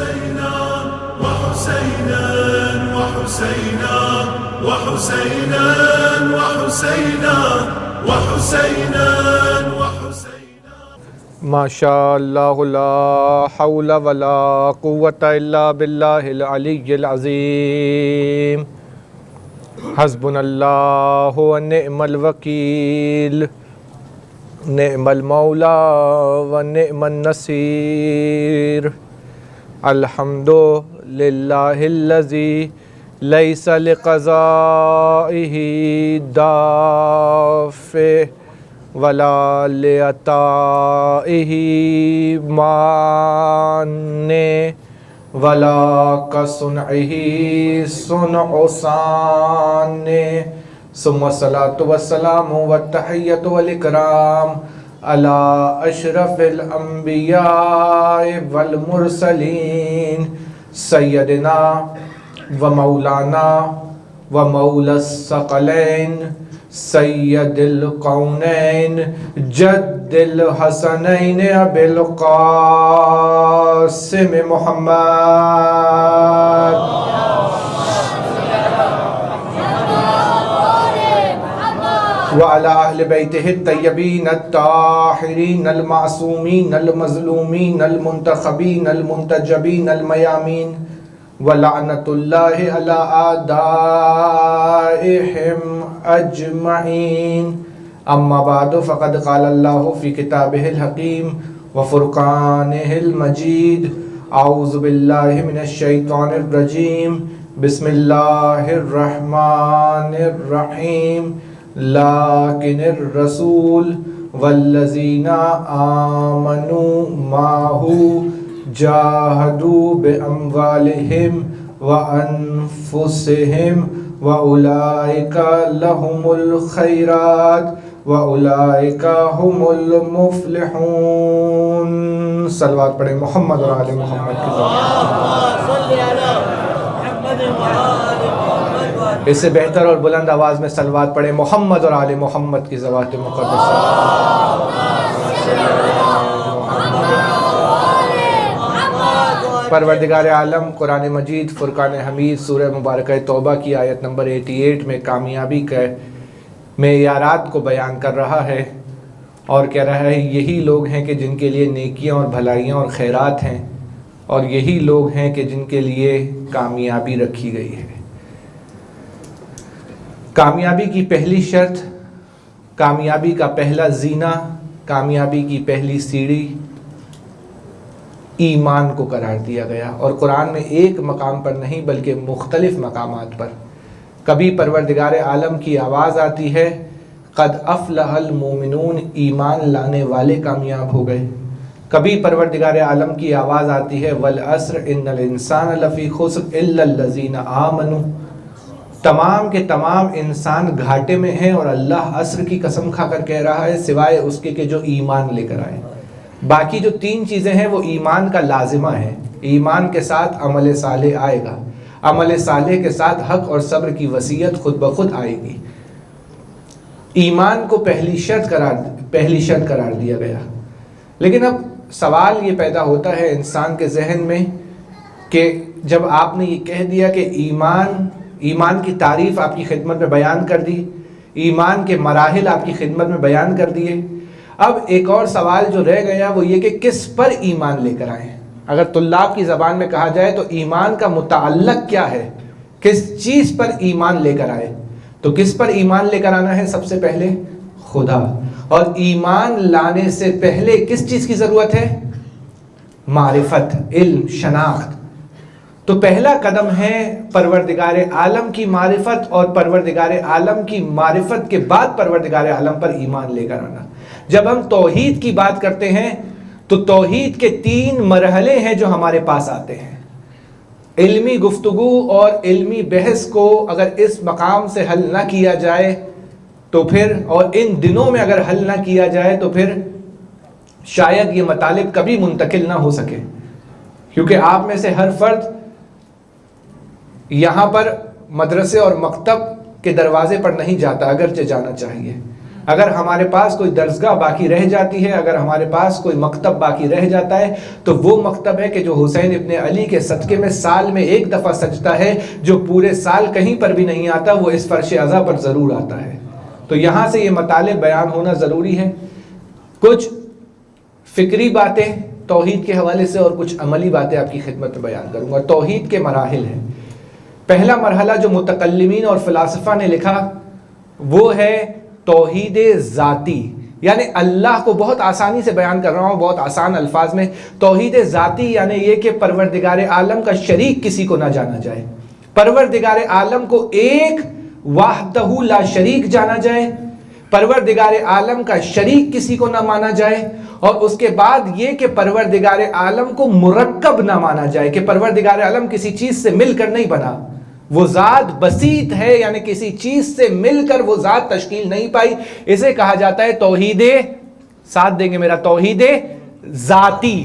وحسينا وحسينا وحسينا وحسينا وحسينا وحسينا وحسينا ما شاء الله لا حول ولا قوة إلا بالله العلي العظيم حسبنا الله ونعم الوكيل نعم المولى ونعم النصير الحمد لله الذي ليس لقضائه دافع ولا لعطائه مانع ولا كصنعه صنع صانع ثم الصلاة والسلام والتحية والإكرام على أشرف الأنبياء والمرسلين سيدنا ومولانا ومولى الثقلين سید القونین جد الحسنین ابی القاسم محمد وعلى اہل بیتہ الطیبین الطاہرین المعصومین المظلومین المنتخبین المنتجبین المیامین وَلَعْنَةُ اللَّهِ عَلَىٰ أَعْدَائِهِمْ أَجْمَعِينَ أَمَّا بَعْدُ فَقَدْ قَالَ اللَّهُ فِي كِتَابِهِ الْحَكِيمِ وَفُرْقَانِهِ الْمَجِيدِ أَعُوذُ بِاللَّهِ مِنَ الشَّيْطَانِ الرَّجِيمِ بِسْمِ اللَّهِ الرَّحْمَٰنِ الرَّحِيمِ لَٰكِنِ الرَّسُولُ وَالَّذِينَ آمَنُوا مَعَهُ جاہدوا بأموالہم وأنفسہم وأولئک لہم الخیرات وأولئک ہم المفلحون۔ صلوات پڑھیں محمد اور آل محمد کی ذات۔ اس سے بہتر اور بلند آواز میں صلوات پڑھیں محمد اور آل محمد کی ذوات مقدسہ۔ پروردگار عالم قرآن مجید فرقان حمید سورہ مبارکہ توبہ کی آیت نمبر 88 میں کامیابی کے معیارات کو بیان کر رہا ہے اور کہہ رہا ہے یہی لوگ ہیں کہ جن کے لیے نیکیاں اور بھلائیاں اور خیرات ہیں اور یہی لوگ ہیں کہ جن کے لیے کامیابی رکھی گئی ہے۔ کامیابی کی پہلی شرط، کامیابی کا پہلا زینہ، کامیابی کی پہلی سیڑھی ایمان کو قرار دیا گیا، اور قرآن میں ایک مقام پر نہیں بلکہ مختلف مقامات پر کبھی پروردگار عالم کی آواز آتی ہے قد افلح المومنون، ایمان لانے والے کامیاب ہو گئے، کبھی پروردگار عالم کی آواز آتی ہے والعصر ان الانسان لفی خسر الا الذین آمنوا، تمام کے تمام انسان گھاٹے میں ہیں اور اللہ عصر کی قسم کھا کر کہہ رہا ہے سوائے اس کے کہ جو ایمان لے کر آئے۔ باقی جو تین چیزیں ہیں وہ ایمان کا لازمہ ہے، ایمان کے ساتھ عمل صالح آئے گا، عمل صالح کے ساتھ حق اور صبر کی وصیت خود بخود آئے گی۔ ایمان کو پہلی شرط قرار دیا گیا۔ لیکن اب سوال یہ پیدا ہوتا ہے انسان کے ذہن میں کہ جب آپ نے یہ کہہ دیا کہ ایمان کی تعریف آپ کی خدمت میں بیان کر دی، ایمان کے مراحل آپ کی خدمت میں بیان کر دیے، اب ایک اور سوال جو رہ گیا وہ یہ کہ کس پر ایمان لے کر آئیں۔ اگر طلاب کی زبان میں کہا جائے تو ایمان کا متعلق کیا ہے، کس چیز پر ایمان لے کر آئے، تو کس پر ایمان لے کر آنا ہے؟ سب سے پہلے خدا، اور ایمان لانے سے پہلے کس چیز کی ضرورت ہے؟ معرفت، علم، شناخت۔ تو پہلا قدم ہے پروردگار عالم کی معرفت، اور پروردگار عالم کی معرفت کے بعد پروردگار عالم پر ایمان لے کر آنا۔ جب ہم توحید کی بات کرتے ہیں تو توحید کے 3 مرحلے ہیں جو ہمارے پاس آتے ہیں۔ علمی گفتگو اور علمی بحث کو اگر اس مقام سے حل نہ کیا جائے تو پھر، اور ان دنوں میں اگر حل نہ کیا جائے تو پھر شاید یہ مطالب کبھی منتقل نہ ہو سکے، کیونکہ آپ میں سے ہر فرد یہاں پر مدرسے اور مکتب کے دروازے پر نہیں جاتا، اگرچہ جانا چاہیے، اگر ہمارے پاس کوئی درسگاہ باقی رہ جاتی ہے، اگر ہمارے پاس کوئی مکتب باقی رہ جاتا ہے، تو وہ مکتب ہے کہ جو حسین ابن علی کے صدقے میں سال میں ایک دفعہ سجدہ ہے، جو پورے سال کہیں پر بھی نہیں آتا، وہ اس فرش عزا پر ضرور آتا ہے۔ تو یہاں سے یہ مطالب بیان ہونا ضروری ہے۔ کچھ فکری باتیں توحید کے حوالے سے اور کچھ عملی باتیں آپ کی خدمت میں بیان کروں گا۔ توحید کے مراحل ہیں۔ پہلا مرحلہ جو متکلمین اور فلاسفہ نے لکھا وہ ہے توحید ذاتی، یعنی اللہ کو بہت آسانی سے بیان کر رہا ہوں، بہت آسان الفاظ میں۔ توحید ذاتی یعنی یہ کہ پروردگار عالم کا شریک کسی کو نہ جانا جائے، پروردگار عالم کو ایک وحدہ لا شریک جانا جائے، پروردگار عالم کا شریک کسی کو نہ مانا جائے، اور اس کے بعد یہ کہ پروردگار عالم کو مرکب نہ مانا جائے کہ پروردگار عالم کسی چیز سے مل کر نہیں بنا، وہ ذات بسیط ہے، یعنی کسی چیز سے مل کر وہ ذات تشکیل نہیں پائی۔ اسے کہا جاتا ہے توحید، ساتھ دیں گے میرا، توحید ذاتی۔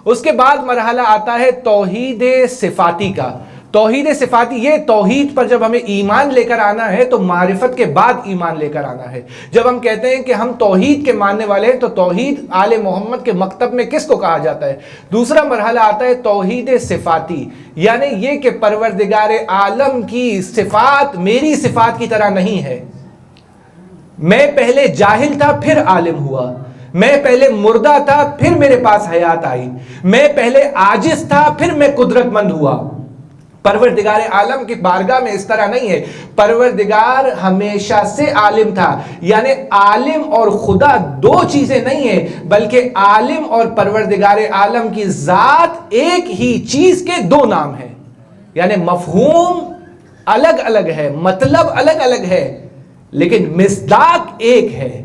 اس کے بعد مرحلہ آتا ہے توحید صفاتی کا۔ توحید صفاتی، یہ توحید پر جب ہمیں ایمان لے کر آنا ہے تو معرفت کے بعد ایمان لے کر آنا ہے۔ جب ہم کہتے ہیں کہ ہم توحید کے ماننے والے ہیں تو توحید آل محمد کے مکتب میں کس کو کہا جاتا ہے؟ دوسرا مرحلہ آتا ہے توحید صفاتی، یعنی یہ کہ پروردگار عالم کی صفات میری صفات کی طرح نہیں ہے۔ میں پہلے جاہل تھا پھر عالم ہوا، میں پہلے مردہ تھا پھر میرے پاس حیات آئی، میں پہلے عاجز تھا پھر میں قدرت مند ہوا۔ پروردگار عالم کی بارگاہ میں اس طرح نہیں ہے۔ پروردگار ہمیشہ سے عالم تھا، یعنی عالم اور خدا دو چیزیں نہیں ہیں، بلکہ عالم اور پروردگار عالم کی ذات ایک ہی چیز کے دو نام ہیں، یعنی مفہوم الگ الگ ہے، مطلب الگ الگ ہے، لیکن مصداق ایک ہے۔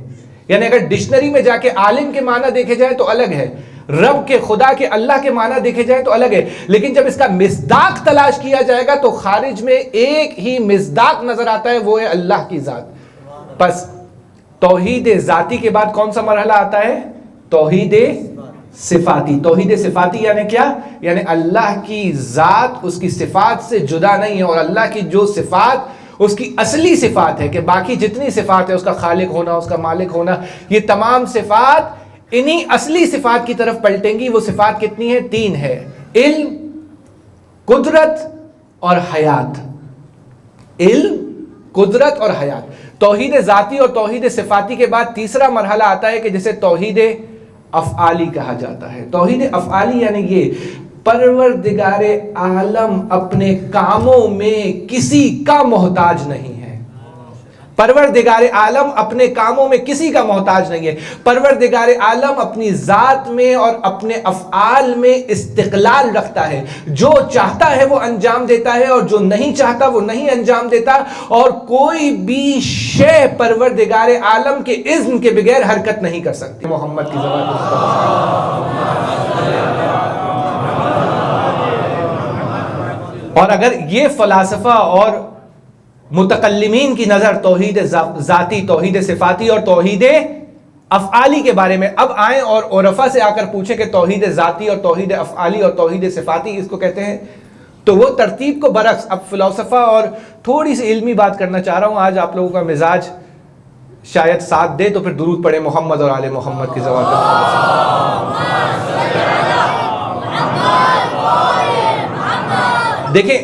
یعنی اگر ڈکشنری میں جا کے عالم کے معنی دیکھے جائے تو الگ ہے، رب کے، خدا کے، اللہ کے معنی دیکھے جائے تو الگ ہے، لیکن جب اس کا مصداق تلاش کیا جائے گا تو خارج میں ایک ہی مصداق نظر آتا ہے، وہ ہے اللہ کی ذات۔ پس توحید ذاتی کے بعد کون سا مرحلہ آتا ہے؟ توحید صفاتی۔ توحید صفاتی یعنی کیا؟ یعنی اللہ کی ذات اس کی صفات سے جدا نہیں ہے، اور اللہ کی جو صفات اس کی اصلی صفات ہے، کہ باقی جتنی صفات ہے، اس کا خالق ہونا، اس کا مالک ہونا، یہ تمام صفات انہی اصلی صفات کی طرف پلٹیں گی۔ وہ صفات کتنی ہیں؟ تین ہے، علم، قدرت اور حیات۔ علم، قدرت اور حیات۔ توحید ذاتی اور توحید صفاتی کے بعد تیسرا مرحلہ آتا ہے کہ جسے توحید افعالی کہا جاتا ہے۔ توحید افعالی یعنی یہ پروردگار عالم اپنے کاموں میں کسی کا محتاج نہیں ہے۔ پروردگار عالم اپنے کاموں میں کسی کا محتاج نہیں ہے۔ پروردگار عالم اپنی ذات میں اور اپنے افعال میں استقلال رکھتا ہے، جو چاہتا ہے وہ انجام دیتا ہے، اور جو نہیں چاہتا وہ نہیں انجام دیتا، اور کوئی بھی شے پروردگار عالم کے اذن کے بغیر حرکت نہیں کر سکتی۔ محمد کی زبان اور اگر یہ فلاسفہ اور متکلمین کی نظر توحید ذاتی، توحید صفاتی اور توحید افعالی کے بارے میں اب آئیں اور عرفا سے آ کر پوچھیں کہ توحید ذاتی اور توحید افعالی اور توحید صفاتی اس کو کہتے ہیں، تو وہ ترتیب کو برعکس اب فلسفہ اور تھوڑی سی علمی بات کرنا چاہ رہا ہوں۔ آج آپ لوگوں کا مزاج شاید ساتھ دے تو پھر درود پڑھے محمد اور آل محمد کی زبان پر۔ دیکھیں،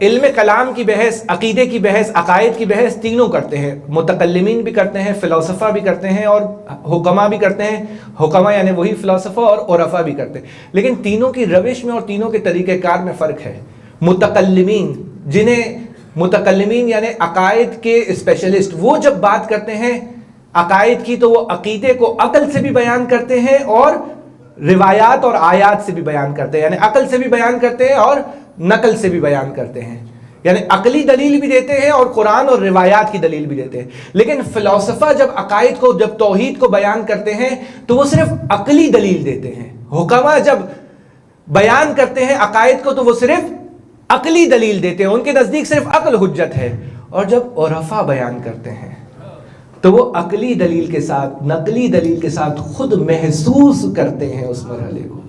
علم کلام کی بحث، عقیدے کی بحث، عقائد کی بحث تینوں کرتے ہیں، متکلمین بھی کرتے ہیں، فلسفہ بھی کرتے ہیں، اور حکما بھی کرتے ہیں۔ حکما یعنی وہی فلسفہ، اور عرفا بھی کرتے ہیں، لیکن تینوں کی روش میں اور تینوں کے طریقہ کار میں فرق ہے۔ متکلمین، جنہیں متکلمین یعنی عقائد کے اسپیشلسٹ، وہ جب بات کرتے ہیں عقائد کی تو وہ عقیدے کو عقل سے بھی بیان کرتے ہیں اور روایات اور آیات سے بھی بیان کرتے ہیں، یعنی عقل سے بھی بیان کرتے ہیں اور نقل سے بھی بیان کرتے ہیں، یعنی عقلی دلیل بھی دیتے ہیں اور قرآن اور روایات کی دلیل بھی دیتے ہیں۔ لیکن فلسفہ جب عقائد کو، جب توحید کو بیان کرتے ہیں تو وہ صرف عقلی دلیل دیتے ہیں۔ حکما جب بیان کرتے ہیں عقائد کو تو وہ صرف عقلی دلیل دیتے ہیں، ان کے نزدیک صرف عقل حجت ہے۔ اور جب عرفا بیان کرتے ہیں تو وہ عقلی دلیل کے ساتھ، نقلی دلیل کے ساتھ خود محسوس کرتے ہیں اس مرحلے کو،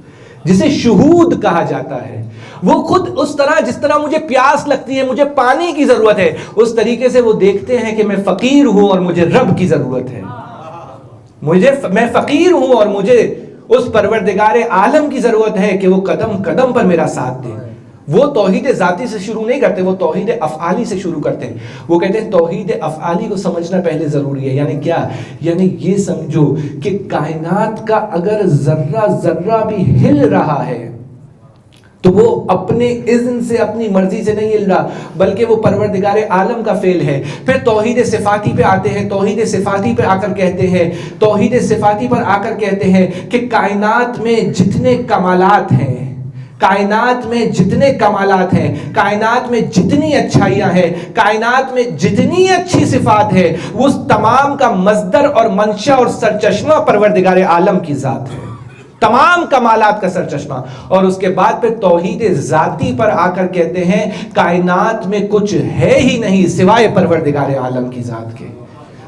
جسے شہود کہا جاتا ہے۔ وہ خود اس طرح، جس طرح مجھے پیاس لگتی ہے، مجھے پانی کی ضرورت ہے، اس طریقے سے وہ دیکھتے ہیں کہ میں فقیر ہوں اور مجھے رب کی ضرورت ہے۔ میں فقیر ہوں اور مجھے اس پروردگار عالم کی ضرورت ہے کہ وہ قدم قدم پر میرا ساتھ دے. وہ توحید ذاتی سے شروع نہیں کرتے, وہ توحید افعالی سے شروع کرتے ہیں. وہ کہتے ہیں توحید افعالی کو سمجھنا پہلے ضروری ہے. یعنی کیا؟ یعنی یہ سمجھو کہ کائنات کا اگر ذرہ ذرہ بھی ہل رہا ہے تو وہ اپنے اذن سے, اپنی مرضی سے نہیں ہل رہا, بلکہ وہ پروردگار عالم کا فعل ہے. پھر توحید صفاتی پہ آتے ہیں, توحید صفاتی پہ آ کر کہتے ہیں, توحید صفاتی پر آ کر کہتے ہیں کہ کائنات میں جتنے کمالات ہیں, کائنات میں جتنے کمالات ہیں, کائنات میں جتنی اچھائیاں ہیں, کائنات میں جتنی اچھی صفات ہے, اس تمام کا مصدر اور منشا اور سرچشمہ پروردگار عالم کی ذات ہے, تمام کمالات کا سرچشمہ. اور اس کے بعد پھر توحید ذاتی پر آ کر کہتے ہیں کائنات میں کچھ ہے ہی نہیں سوائے پروردگار عالم کی ذات کے,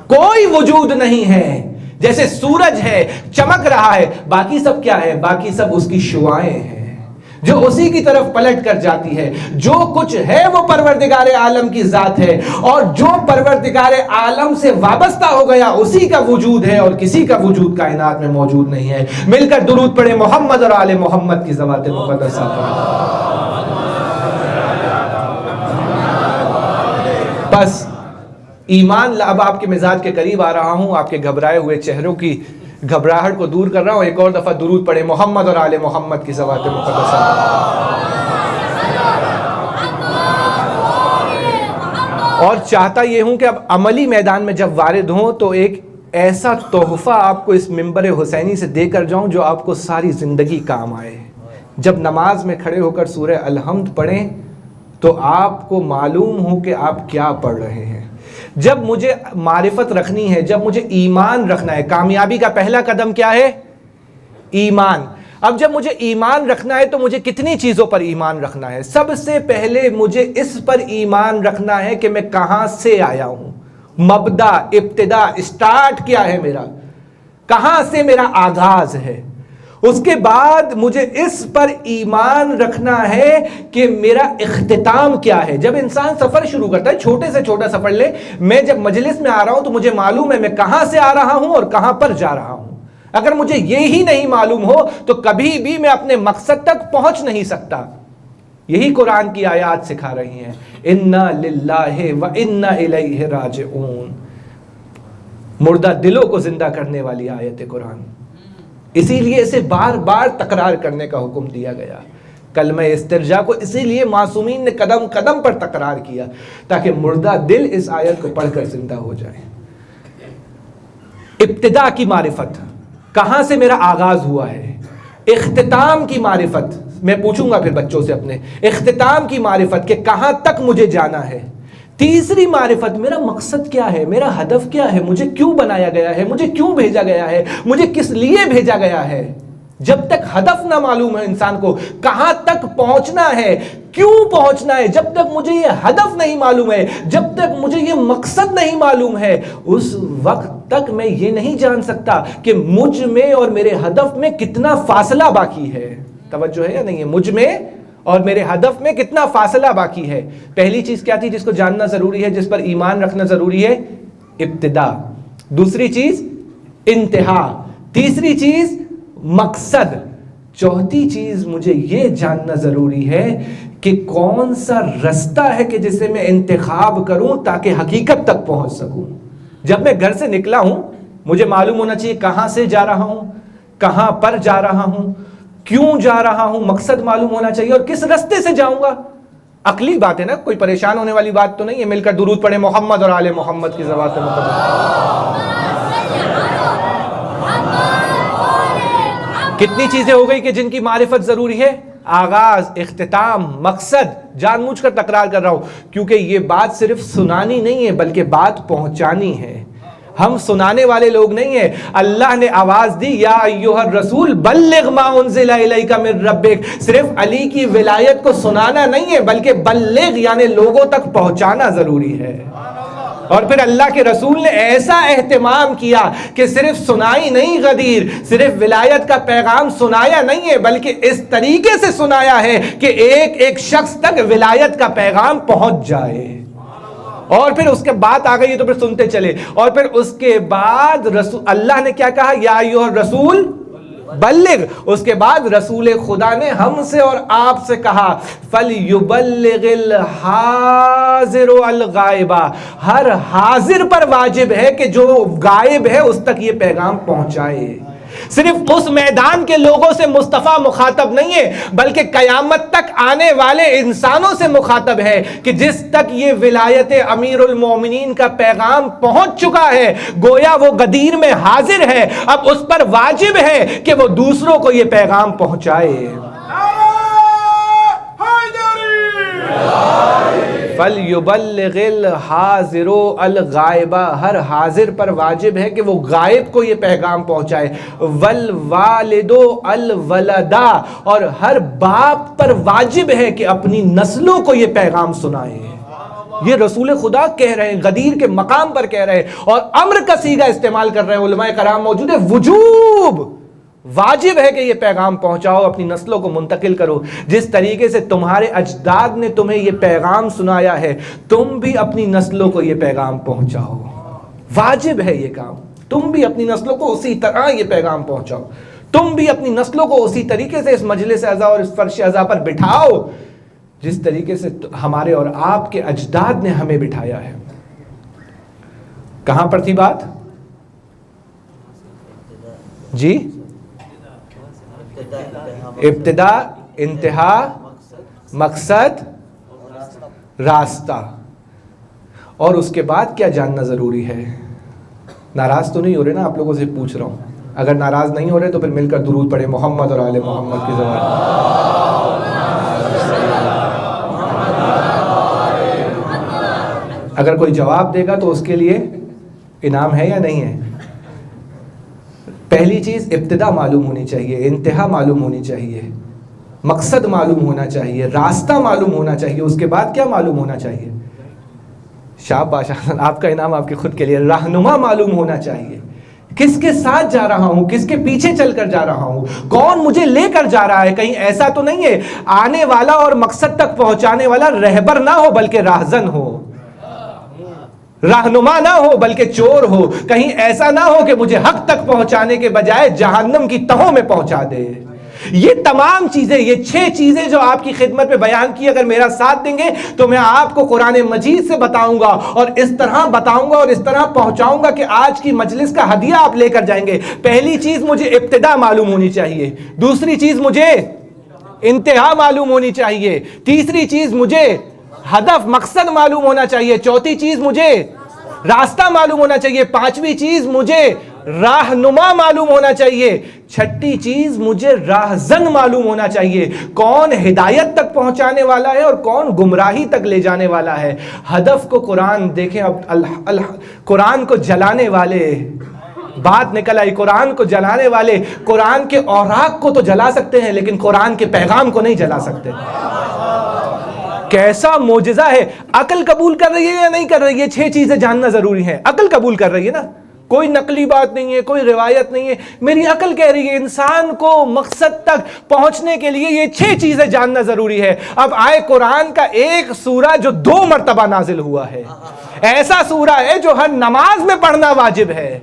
کوئی وجود نہیں ہے. جیسے سورج ہے, چمک رہا ہے, باقی سب کیا ہے؟ باقی سب اس کی شعاعیں ہیں جو اسی کی طرف پلٹ کر جاتی ہے. جو کچھ ہے وہ پروردگار عالم کی ذات ہے, اور جو پروردگار عالم سے وابستہ ہو گیا اسی کا وجود ہے, اور کسی کا وجود کائنات میں موجود نہیں ہے. مل کر درود پڑھیں محمد اور آل محمد کی ذوات مقدسہ پر. بس ایمان, اب آپ کے مزاج کے قریب آ رہا ہوں, آپ کے گھبرائے ہوئے چہروں کی گھبراہٹ کو دور کر رہا ہوں. ایک اور دفعہ درود پڑھیں محمد اور آل محمد کی ذوات مقدسہ. اور چاہتا یہ ہوں کہ اب عملی میدان میں جب وارد ہوں تو ایک ایسا تحفہ آپ کو اس منبر حسینی سے دے کر جاؤں جو آپ کو ساری زندگی کام آئے. جب نماز میں کھڑے ہو کر سورہ الحمد پڑھیں تو آپ کو معلوم ہو کہ آپ کیا پڑھ رہے ہیں. جب مجھے معرفت رکھنی ہے, جب مجھے ایمان رکھنا ہے, کامیابی کا پہلا قدم کیا ہے؟ ایمان. اب جب مجھے ایمان رکھنا ہے تو مجھے کتنی چیزوں پر ایمان رکھنا ہے؟ سب سے پہلے مجھے اس پر ایمان رکھنا ہے کہ میں کہاں سے آیا ہوں, مبدا, ابتدا, اسٹارٹ کیا ہے میرا, کہاں سے میرا آغاز ہے. اس کے بعد مجھے اس پر ایمان رکھنا ہے کہ میرا اختتام کیا ہے. جب انسان سفر شروع کرتا ہے, چھوٹے سے چھوٹا سفر لے, میں جب مجلس میں آ رہا ہوں تو مجھے معلوم ہے میں کہاں سے آ رہا ہوں اور کہاں پر جا رہا ہوں. اگر مجھے یہی نہیں معلوم ہو تو کبھی بھی میں اپنے مقصد تک پہنچ نہیں سکتا. یہی قرآن کی آیات سکھا رہی ہیں, اِنَّا لِلَّهِ وَإِنَّا إِلَيْهِ رَاجِعُونَ. مردہ دلوں کو زندہ کرنے والی آیت قرآن. اسی لیے اسے بار بار تکرار کرنے کا حکم دیا گیا. کلمہ استرجاع کو اسی لیے معصومین نے قدم قدم پر تکرار کیا تاکہ مردہ دل اس آیت کو پڑھ کر زندہ ہو جائے. ابتدا کی معرفت, کہاں سے میرا آغاز ہوا ہے. اختتام کی معرفت, میں پوچھوں گا پھر بچوں سے اپنے, اختتام کی معرفت کہ کہاں تک مجھے جانا ہے. تیسری معرفت, میرا مقصد کیا ہے, میرا ہدف کیا ہے, مجھے کیوں بنایا گیا ہے, مجھے کیوں بھیجا گیا ہے, مجھے کس لیے بھیجا گیا ہے. جب تک ہدف نہ معلوم ہے انسان کو, کہاں تک پہنچنا ہے, کیوں پہنچنا ہے, جب تک مجھے یہ ہدف نہیں معلوم ہے, جب تک مجھے یہ مقصد نہیں معلوم ہے, اس وقت تک میں یہ نہیں جان سکتا کہ مجھ میں اور میرے ہدف میں کتنا فاصلہ باقی ہے. توجہ ہے یا نہیں ہے؟ مجھ میں اور میرے ہدف میں کتنا فاصلہ باقی ہے. پہلی چیز کیا تھی جس کو جاننا ضروری ہے, جس پر ایمان رکھنا ضروری ہے؟ ابتدا. دوسری چیز انتہا. تیسری چیز مقصد. چوتھی چیز مجھے یہ جاننا ضروری ہے کہ کون سا رستہ ہے کہ جسے میں انتخاب کروں تاکہ حقیقت تک پہنچ سکوں. جب میں گھر سے نکلا ہوں مجھے معلوم ہونا چاہیے کہاں سے جا رہا ہوں, کہاں پر جا رہا ہوں, کیوں جا رہا ہوں, مقصد معلوم ہونا چاہیے, اور کس رستے سے جاؤں گا. عقلی بات ہے نا, کوئی پریشان ہونے والی بات تو نہیں ہے. مل کر درود پڑھیں محمد اور آل محمد کی ذوات مقدسہ. کتنی چیزیں ہو گئی کہ جن کی معرفت ضروری ہے؟ آغاز, اختتام, مقصد. جان بوجھ کر تکرار کر رہا ہوں کیونکہ یہ بات صرف سنانی نہیں ہے بلکہ بات پہنچانی ہے. ہم سنانے والے لوگ نہیں ہیں. اللہ نے آواز دی, یا ایھا الرسول بلغ ما انزل الیک من ربک. صرف علی کی ولایت کو سنانا نہیں ہے بلکہ بلغ یعنی لوگوں تک پہنچانا ضروری ہے. اور پھر اللہ کے رسول نے ایسا اہتمام کیا کہ صرف سنائی نہیں غدیر, صرف ولایت کا پیغام سنایا نہیں ہے بلکہ اس طریقے سے سنایا ہے کہ ایک ایک شخص تک ولایت کا پیغام پہنچ جائے. اور پھر اس کے بعد آ گئی تو پھر سنتے چلے. اور پھر اس کے بعد اللہ نے کیا کہا؟ یا ایھا الرسول بلغ. اس کے بعد رسول خدا نے ہم سے اور آپ سے کہا فَلْيُبَلِّغِ الْحَاضِرُ الْغَائِبَ. ہر حاضر پر واجب ہے کہ جو غائب ہے اس تک یہ پیغام پہنچائے. صرف اس میدان کے لوگوں سے مصطفیٰ مخاطب نہیں ہے بلکہ قیامت تک آنے والے انسانوں سے مخاطب ہے کہ جس تک یہ ولایت امیر المومنین کا پیغام پہنچ چکا ہے گویا وہ غدیر میں حاضر ہے. اب اس پر واجب ہے کہ وہ دوسروں کو یہ پیغام پہنچائے. فَلْيُبَلِّغِ الْحَاضِرُ الْغَائِبَ. ہر حاضر پر واجب ہے کہ وہ غائب کو یہ پیغام پہنچائے. وَالْوَالِدُ الْوَلَدَ. اور ہر باپ پر واجب ہے کہ اپنی نسلوں کو یہ پیغام سنائے. یہ رسول خدا کہہ رہے ہیں, غدیر کے مقام پر کہہ رہے ہیں, اور امر کا صیغہ استعمال کر رہے ہیں. علماء کرام موجود ہے. وجوب, واجب ہے کہ یہ پیغام پہنچاؤ, اپنی نسلوں کو منتقل کرو. جس طریقے سے تمہارے اجداد نے تمہیں یہ پیغام سنایا ہے تم بھی اپنی نسلوں کو یہ پیغام پہنچاؤ. واجب ہے یہ کام. تم بھی اپنی نسلوں کو اسی طرح یہ پیغام پہنچاؤ. تم بھی اپنی نسلوں کو اسی طریقے سے اس مجلس اعضا اور اس فرش اعضا پر بٹھاؤ جس طریقے سے ہمارے اور آپ کے اجداد نے ہمیں بٹھایا ہے. کہاں پر تھی بات؟ جی, ابتدا, انتہا, مقصد, راستہ. اور اس کے بعد کیا جاننا ضروری ہے؟ ناراض تو نہیں ہو رہے نا؟ آپ لوگوں سے پوچھ رہا ہوں. اگر ناراض نہیں ہو رہے تو پھر مل کر درود پڑھیں محمد اور آل محمد کی زبان. اگر کوئی جواب دے گا تو اس کے لیے انعام ہے یا نہیں ہے؟ پہلی چیز ابتدا معلوم ہونی چاہیے, انتہا معلوم ہونی چاہیے, مقصد معلوم ہونا چاہیے, راستہ معلوم ہونا چاہیے. اس کے بعد کیا معلوم ہونا چاہیے؟ شاباش, آپ کا انعام آپ کے خود کے لیے. رہنما معلوم ہونا چاہیے. کس کے ساتھ جا رہا ہوں, کس کے پیچھے چل کر جا رہا ہوں, کون مجھے لے کر جا رہا ہے. کہیں ایسا تو نہیں ہے آنے والا اور مقصد تک پہنچانے والا رہبر نہ ہو بلکہ راہزن ہو, رہنما نہ ہو بلکہ چور ہو. کہیں ایسا نہ ہو کہ مجھے حق تک پہنچانے کے بجائے جہنم کی تہوں میں پہنچا دے. یہ تمام چیزیں, یہ 6 چیزیں جو آپ کی خدمت میں بیان کی, اگر میرا ساتھ دیں گے تو میں آپ کو قرآن مجید سے بتاؤں گا اور اس طرح بتاؤں گا اور اس طرح پہنچاؤں گا کہ آج کی مجلس کا ہدیہ آپ لے کر جائیں گے. پہلی چیز مجھے ابتدا معلوم ہونی چاہیے. دوسری چیز مجھے انتہا معلوم ہونی چاہیے. تیسری چیز مجھے ہدف, مقصد معلوم ہونا چاہیے. چوتھی چیز مجھے راستہ معلوم ہونا چاہیے. پانچویں چیز مجھے راہنما معلوم ہونا چاہیے. چھٹی چیز مجھے راہزن معلوم ہونا چاہیے. کون ہدایت تک پہنچانے والا ہے اور کون گمراہی تک لے جانے والا ہے. ہدف کو قرآن دیکھیں. اب قرآن کو جلانے والے, بات نکل آئی, قرآن کو جلانے والے قرآن کے اوراق کو تو جلا سکتے ہیں لیکن قرآن کے پیغام کو نہیں جلا سکتے. کیسا معجزہ ہے. عقل قبول کر رہی ہے یا نہیں کر رہی ہے؟ 6 چیزیں جاننا ضروری ہے. عقل قبول کر رہی ہے نا؟ کوئی نقلی بات نہیں ہے, کوئی روایت نہیں ہے. میری عقل کہہ رہی ہے انسان کو مقصد تک پہنچنے کے لیے یہ 6 چیزیں جاننا ضروری ہے. اب آئے قرآن کا ایک سورہ جو 2 مرتبہ نازل ہوا ہے, ایسا سورہ ہے جو ہر نماز میں پڑھنا واجب ہے,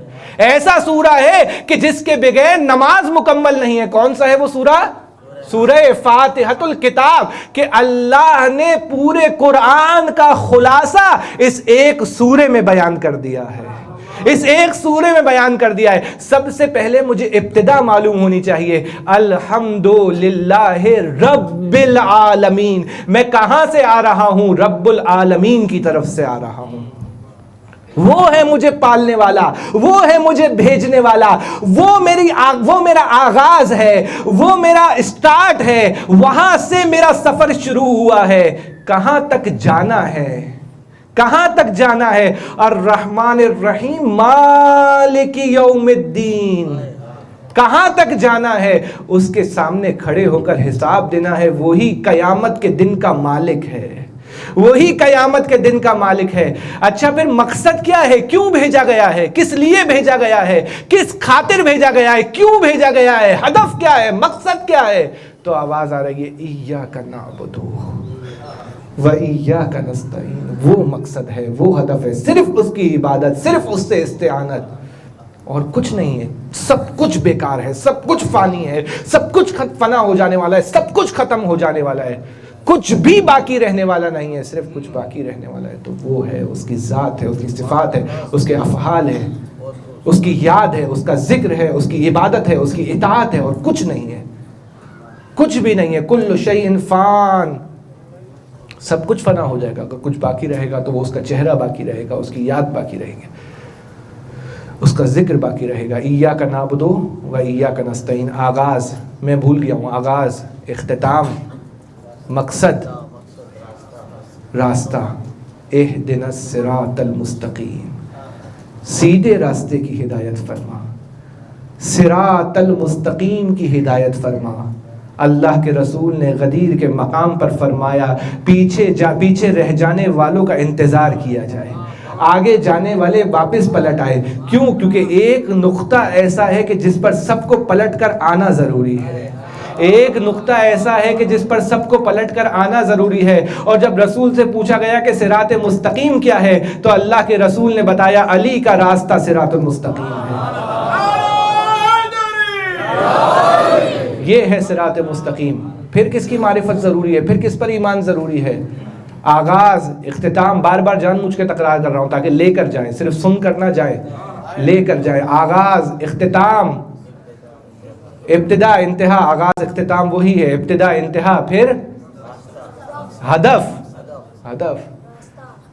ایسا سورہ ہے کہ جس کے بغیر نماز مکمل نہیں ہے. کون سا ہے وہ سورہ؟ سورہ فاتحۃ الکتاب. کہ اللہ نے پورے قرآن کا خلاصہ اس ایک سورے میں بیان کر دیا ہے, اس ایک سورے میں بیان کر دیا ہے. سب سے پہلے مجھے ابتدا معلوم ہونی چاہیے. الحمدللہ رب العالمین. میں کہاں سے آ رہا ہوں؟ رب العالمین کی طرف سے آ رہا ہوں. وہ ہے مجھے پالنے والا, وہ ہے مجھے بھیجنے والا, وہ میرا آغاز ہے, وہ میرا اسٹارٹ ہے, وہاں سے میرا سفر شروع ہوا ہے. کہاں تک جانا ہے؟ کہاں تک جانا ہے؟ الرحمن الرحیم مالک یوم الدین. کہاں تک جانا ہے؟ اس کے سامنے کھڑے ہو کر حساب دینا ہے. وہی قیامت کے دن کا مالک ہے, وہی قیامت کے دن کا مالک ہے. اچھا پھر مقصد کیا ہے؟ کیوں بھیجا گیا ہے؟ کس لیے بھیجا گیا ہے؟ کس خاطر بھیجا گیا ہے؟ کیوں بھیجا گیا ہے؟ ہدف کیا ہے؟ مقصد کیا ہے؟ تو آواز آ رہی ہے ایاک نعبد, وَإِيَّاكَ نَسْتَعِينُ، وہ مقصد ہے، وہ ہدف ہے، صرف اس کی عبادت، صرف اس سے استعانت، اور کچھ نہیں ہے. سب کچھ بیکار ہے، سب کچھ فانی ہے، سب کچھ فنا ہو جانے والا ہے، سب کچھ ختم ہو جانے والا ہے، کچھ بھی باقی رہنے والا نہیں ہے، صرف کچھ باقی رہنے والا ہے تو وہ ہے اس کی ذات ہے، اس کی صفات ہے، اس کے افعال ہے، اس کی یاد ہے، اس کا ذکر ہے، اس کی عبادت ہے، اس کی اطاعت ہے، اور کچھ نہیں ہے، کچھ بھی نہیں ہے. کل شیء فان، سب کچھ فنا ہو جائے گا. اگر کچھ باقی رہے گا تو وہ اس کا چہرہ باقی رہے گا، اس کی یاد باقی رہے گی، اس کا ذکر باقی رہے گا. ایاک نعبد و ایاک نستعین، آغاز میں بھول گیا ہوں، آغاز، اختتام، مقصد، راستہ. اہدنا الصراط المستقیم، سیدھے راستے کی ہدایت فرما، صراط المستقیم کی ہدایت فرما. اللہ کے رسول نے غدیر کے مقام پر فرمایا پیچھے رہ جانے والوں کا انتظار کیا جائے، آگے جانے والے واپس پلٹ آئے. کیوں؟ کیونکہ ایک نقطہ ایسا ہے کہ جس پر سب کو پلٹ کر آنا ضروری ہے. ایک نقطہ ایسا ہے کہ جس پر سب کو پلٹ کر آنا ضروری ہے. اور جب رسول سے پوچھا گیا کہ صراط مستقیم کیا ہے تو اللہ کے رسول نے بتایا علی کا راستہ صراط المستقیم ہے. یہ ہے صراط مستقیم. پھر کس کی معرفت ضروری ہے؟ پھر کس پر ایمان ضروری ہے؟ آغاز، اختتام، بار بار جان مجھ کے تکرار کر رہا ہوں تاکہ لے کر جائیں، صرف سن کر نہ جائیں، لے کر جائیں. آغاز، اختتام، ابتدا انتہا. آغاز اختتام وہی ہے، ابتدا انتہا. پھر ہدف.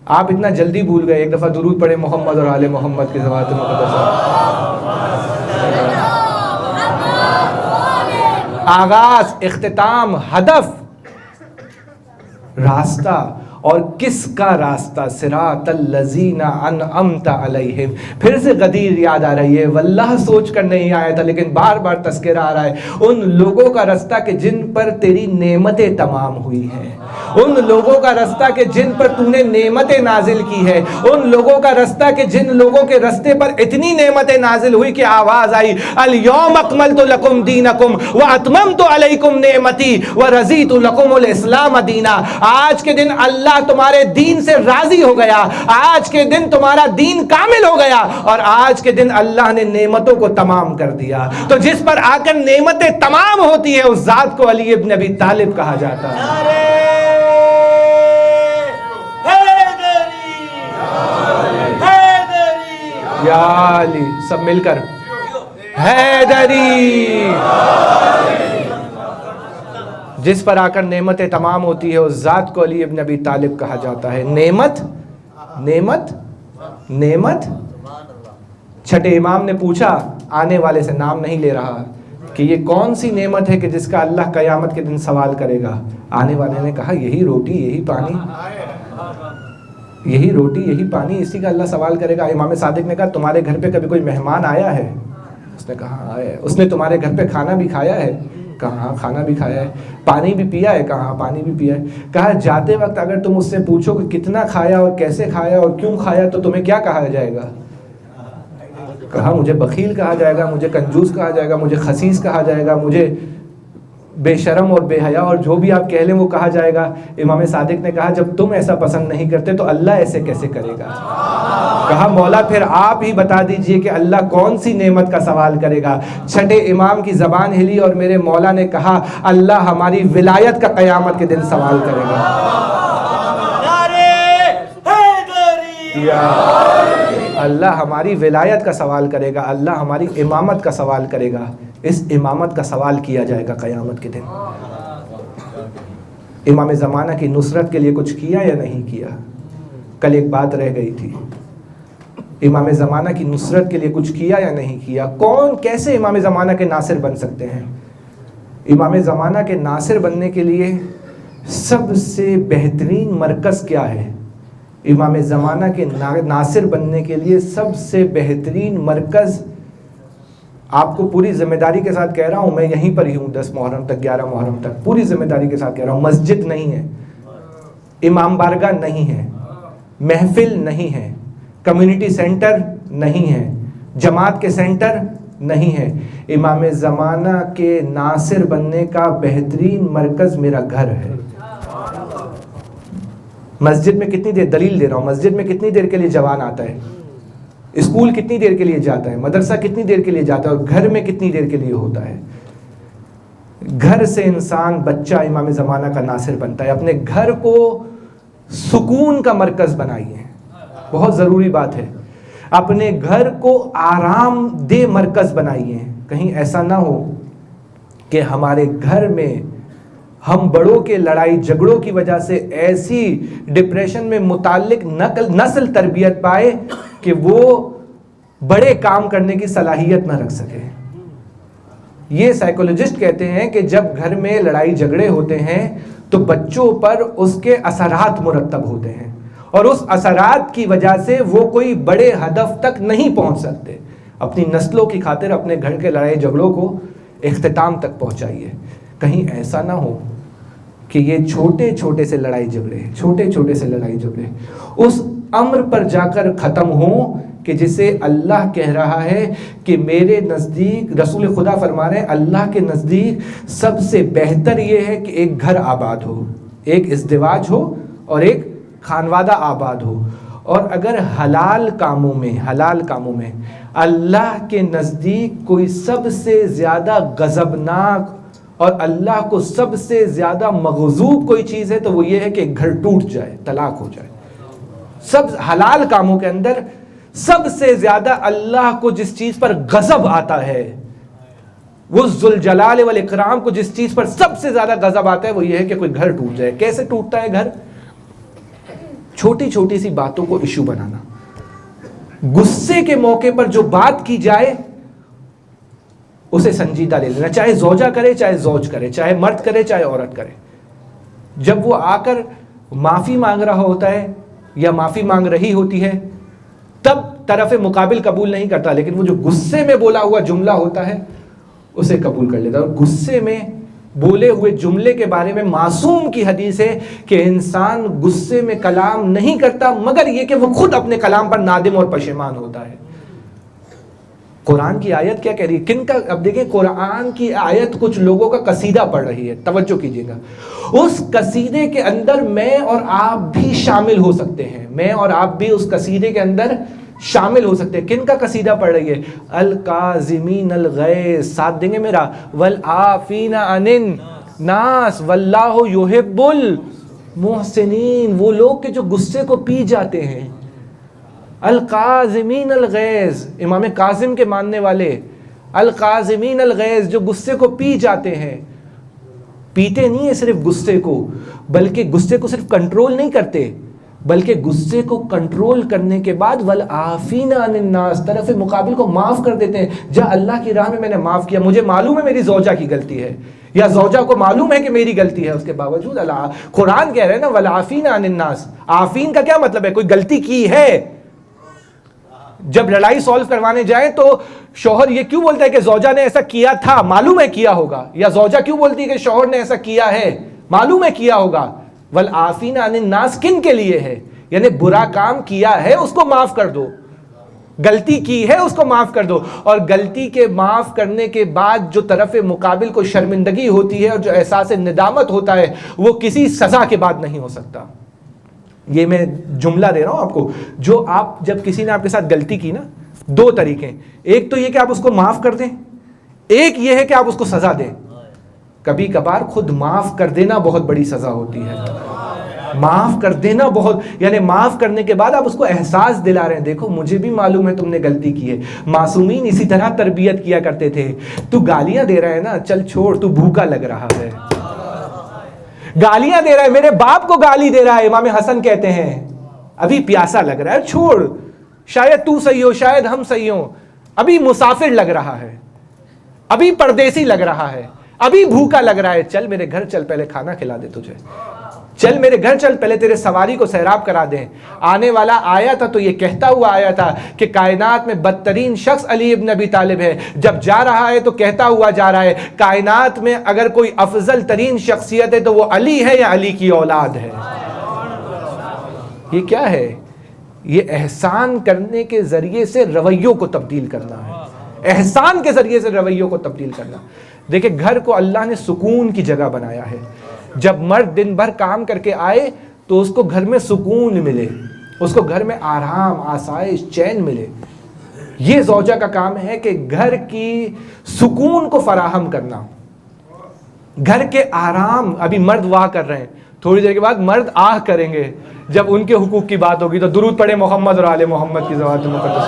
آپ اتنا جلدی بھول گئے. ایک دفعہ درود پڑھے محمد اور آل محمد کی ذوات مقدسہ. آغاز، اختتام، ہدف، راستہ. اور کس کا راستہ؟ صراط الذین انعمت علیہم. پھر سے غدیر یاد آ رہی ہے، واللہ سوچ کر نہیں آیا تھا لیکن بار بار تذکرہ آ رہا ہے. ان لوگوں کا راستہ کہ جن پر تیری نعمتیں تمام ہوئی ہیں، ان لوگوں کا راستہ کہ جن پر تو نے نعمتیں نازل کی ہے، ان لوگوں کا راستہ کہ جن لوگوں کے راستے پر اتنی نعمتیں نازل ہوئی کہ آواز آئی الیوم اکملت لکم دینکم واتممت علیکم نعمتی ورضیت لکم الاسلام دینا. آج کے دن اللہ تمہارے دین سے راضی ہو گیا، آج کے دن تمہارا دین کامل ہو گیا، اور آج کے دن اللہ نے نعمتوں کو تمام کر دیا. تو جس پر آ کر نعمتیں تمام ہوتی ہیں اس ذات کو علی ابن ابی طالب کہا جاتا ہے. یا علی، سب مل کر حیدری. جس پر آ کر نعمتیں تمام ہوتی ہے اس ذات کو علی ابن ابی طالب کہا جاتا ہے. نعمت. چھٹے امام نے پوچھا، آنے والے سے نام نہیں لے رہا، کہ یہ کون سی نعمت ہے کہ جس کا اللہ قیامت کے دن سوال کرے گا؟ آنے والے نے کہا یہی روٹی، یہی پانی، یہی روٹی، یہی پانی، اسی کا اللہ سوال کرے گا. امام صادق نے کہا تمہارے گھر پہ کبھی کوئی مہمان آیا ہے؟ اس نے کہا آیا ہے. اس نے تمہارے گھر پہ کھانا بھی کھایا ہے؟ کہاں کھانا بھی کھایا ہے. پانی بھی پیا ہے؟ کہاں پانی بھی پیا ہے. کہا جاتے وقت اگر تم اس سے پوچھو کہ کتنا کھایا اور کیسے کھایا اور کیوں کھایا تو تمہیں کیا کہا جائے گا؟ کہا مجھے بخیل کہا جائے گا، مجھے کنجوس کہا جائے گا، مجھے خسیس کہا جائے گا، مجھے بے شرم اور بے حیا اور جو بھی آپ کہہ لیں وہ کہا جائے گا. امام صادق نے کہا جب تم ایسا پسند نہیں کرتے تو اللہ ایسے کیسے کرے گا؟ کہا مولا پھر آپ ہی بتا دیجئے کہ اللہ کون سی نعمت کا سوال کرے گا. چھٹے امام کی زبان ہلی اور میرے مولا نے کہا اللہ ہماری ولایت کا قیامت کے دن سوال کرے گا. اللہ ہماری ولایت کا سوال کرے گا، اللہ ہماری امامت کا سوال کرے گا. اس امامت کا سوال کیا جائے گا قیامت کے دن. امام زمانہ کی نصرت کے لیے کچھ کیا یا نہیں کیا؟ کل ایک بات رہ گئی تھی، امام زمانہ کی نصرت کے لیے کچھ کیا یا نہیں کیا؟ کون کیسے امام زمانہ کے ناصر بن سکتے ہیں؟ امام زمانہ کے ناصر بننے کے لیے سب سے بہترین مرکز کیا ہے؟ امام زمانہ کے ناصر بننے کے لیے سب سے بہترین مرکز، آپ کو پوری ذمہ داری کے ساتھ کہہ رہا ہوں، میں یہیں پر ہی ہوں 10 محرم تک 11 محرم تک، پوری ذمہ داری کے ساتھ کہہ رہا ہوں. مسجد نہیں ہے، امام بارگاہ نہیں ہے، محفل نہیں ہے، کمیونٹی سینٹر نہیں ہے، جماعت کے سینٹر نہیں ہے. امام زمانہ کے ناصر بننے کا بہترین مرکز میرا گھر ہے. مسجد میں کتنی دیر، دلیل دے رہا ہوں، مسجد میں کتنی دیر کے لیے جوان آتا ہے، اسکول کتنی دیر کے لیے جاتا ہے، مدرسہ کتنی دیر کے لیے جاتا ہے، اور گھر میں کتنی دیر کے لیے ہوتا ہے. گھر سے انسان بچہ امام زمانہ کا ناصر بنتا ہے. اپنے گھر کو سکون کا مرکز بنائیے، بہت ضروری بات ہے. اپنے گھر کو آرام دہ مرکز بنائیے. کہیں ایسا نہ ہو کہ ہمارے گھر میں ہم بڑوں کے لڑائی جھگڑوں کی وجہ سے ایسی ڈپریشن میں متعلق نسل تربیت پائے کہ وہ بڑے کام کرنے کی صلاحیت نہ رکھ سکے. یہ سائیکولوجسٹ کہتے ہیں کہ جب گھر میں لڑائی جھگڑے ہوتے ہیں تو بچوں پر اس کے اثرات مرتب ہوتے ہیں، اور اس اثرات کی وجہ سے وہ کوئی بڑے ہدف تک نہیں پہنچ سکتے. اپنی نسلوں کی خاطر اپنے گھر کے لڑائی جھگڑوں کو اختتام تک پہنچائیے. کہیں ایسا نہ ہو کہ یہ چھوٹے چھوٹے سے لڑائی جھگڑے اس امر پر جا کر ختم ہوں کہ جسے اللہ کہہ رہا ہے کہ میرے نزدیک، رسول خدا فرما رہے ہیں اللہ کے نزدیک سب سے بہتر یہ ہے کہ ایک گھر آباد ہو، ایک ازدواج ہو اور ایک خانوادہ آباد ہو. اور اگر حلال کاموں میں اللہ کے نزدیک کوئی سب سے زیادہ غضبناک اور اللہ کو سب سے زیادہ مغضوب کوئی چیز ہے تو وہ یہ ہے کہ گھر ٹوٹ جائے، طلاق ہو جائے. سب حلال کاموں کے اندر سب سے زیادہ اللہ کو جس چیز پر غضب آتا ہے، وہ ذوالجلال والاکرام کو جس چیز پر سب سے زیادہ غضب آتا ہے وہ یہ ہے کہ کوئی گھر ٹوٹ جائے. کیسے ٹوٹتا ہے گھر؟ چھوٹی چھوٹی سی باتوں کو ایشو بنانا. غصے کے موقع پر جو بات کی جائے اسے سنجیدہ لے لینا، چاہے زوجہ کرے چاہے زوج کرے، چاہے مرد کرے چاہے عورت کرے. جب وہ آ کر معافی مانگ رہا ہوتا ہے یا معافی مانگ رہی ہوتی ہے تب طرف مقابل قبول نہیں کرتا، لیکن وہ جو غصے میں بولا ہوا جملہ ہوتا ہے اسے قبول کر لیتا ہے. اور غصے میں بولے ہوئے جملے کے بارے میں معصوم کی حدیث ہے کہ انسان غصے میں کلام نہیں کرتا مگر یہ کہ وہ خود اپنے کلام پر نادم اور پشیمان ہوتا ہے. قرآن کی آیت کیا کہہ رہی ہے؟ کن کا؟ اب دیکھیں قرآن کی آیت کچھ لوگوں کا قصیدہ پڑھ رہی ہے، توجہ کیجئے گا. اس قصیدے کے اندر میں اور آپ بھی شامل ہو سکتے ہیں، میں اور آپ بھی اس قصیدے کے اندر شامل ہو سکتے ہیں. کن کا قصیدہ پڑھ رہی ہے؟ الکاظمین الغیظ، ساتھ دیں گے میرا، والعافین عن الناس واللہ یحب المحسنین، وہ لوگ کہ جو غصے کو پی جاتے ہیں. القاظمین الغیظ، امام کاظم کے ماننے والے، القاظمین الغیظ، جو غصے کو پی جاتے ہیں. پیتے نہیں ہیں صرف غصے کو، بلکہ غصے کو صرف کنٹرول نہیں کرتے بلکہ غصے کو کنٹرول کرنے کے بعد والعافین عن الناس، طرف مقابل کو معاف کر دیتے ہیں. جا اللہ کی راہ میں میں نے معاف کیا، مجھے معلوم ہے میری زوجہ کی غلطی ہے یا زوجہ کو معلوم ہے کہ میری غلطی ہے، اس کے باوجود قرآن کہہ رہے ہیں نا والعافین عن الناس. عافین کا کیا مطلب ہے؟ کوئی غلطی کی ہے. جب لڑائی سولو کروانے جائیں تو شوہر یہ کیوں بولتا ہے کہ زوجہ نے ایسا کیا تھا، معلوم ہے کیا ہوگا، یا زوجہ کیوں بولتی ہے کہ شوہر نے ایسا کیا ہے، معلوم ہے کیا ہوگا. والعافین عن الناس کن کے لیے ہے؟ یعنی برا کام کیا ہے اس کو معاف کر دو، غلطی کی ہے اس کو معاف کر دو. اور غلطی کے معاف کرنے کے بعد جو طرف مقابل کو شرمندگی ہوتی ہے اور جو احساس ندامت ہوتا ہے وہ کسی سزا کے بعد نہیں ہو سکتا. یہ میں جملہ دے رہا ہوں آپ کو. جو آپ جب کسی نے آپ کے ساتھ غلطی کی نا، دو طریقے، ایک تو یہ کہ آپ اس کو معاف کر دیں، ایک یہ ہے کہ آپ اس کو سزا دیں. کبھی کبھار خود معاف کر دینا بہت بڑی سزا ہوتی ہے. معاف کر دینا بہت، یعنی معاف کرنے کے بعد آپ اس کو احساس دلا رہے ہیں دیکھو مجھے بھی معلوم ہے تم نے غلطی کی ہے. معصومین اسی طرح تربیت کیا کرتے تھے. تو گالیاں دے رہا ہے نا، چل چھوڑ، تو بھوکا لگ رہا ہے، گالیاں دے رہا ہے، میرے باپ کو گالی دے رہا ہے، امام حسن کہتے ہیں ابھی پیاسا لگ رہا ہے، چھوڑ، شاید تو صحیح ہو شاید ہم صحیح ہوں، ابھی مسافر لگ رہا ہے، ابھی پردیسی لگ رہا ہے، ابھی بھوکا لگ رہا ہے، چل میرے گھر چل، پہلے کھانا کھلا دے تجھے، چل میرے گھر چل، پہلے تیرے سواری کو سیراب کرا دیں. آنے والا آیا تھا تو یہ کہتا ہوا آیا تھا کہ کائنات میں بدترین شخص علی ابن ابی طالب ہے. جب جا رہا ہے تو کہتا ہوا جا رہا ہے کائنات میں اگر کوئی افضل ترین شخصیت ہے تو وہ علی ہے یا علی کی اولاد ہے. یہ کیا ہے؟ یہ احسان کرنے کے ذریعے سے رویوں کو تبدیل کرنا ہے، احسان کے ذریعے سے رویوں کو تبدیل کرنا. دیکھیں گھر کو اللہ نے سکون کی جگہ بنایا ہے. جب مرد دن بھر کام کر کے آئے تو تو اس کو گھر میں سکون ملے، اس کو گھر میں آرام، آسائش، چین ملے۔ یہ زوجہ کا کام ہے کہ گھر کی سکون کو فراہم کرنا، گھر کے آرام۔ ابھی مرد واہ کر رہے ہیں، تھوڑی دیر کے بعد مرد آہ کریں گے جب ان کے حقوق کی بات ہوگی۔ تو درود پڑھے محمد اور آل محمد کی ذوات مقدس۔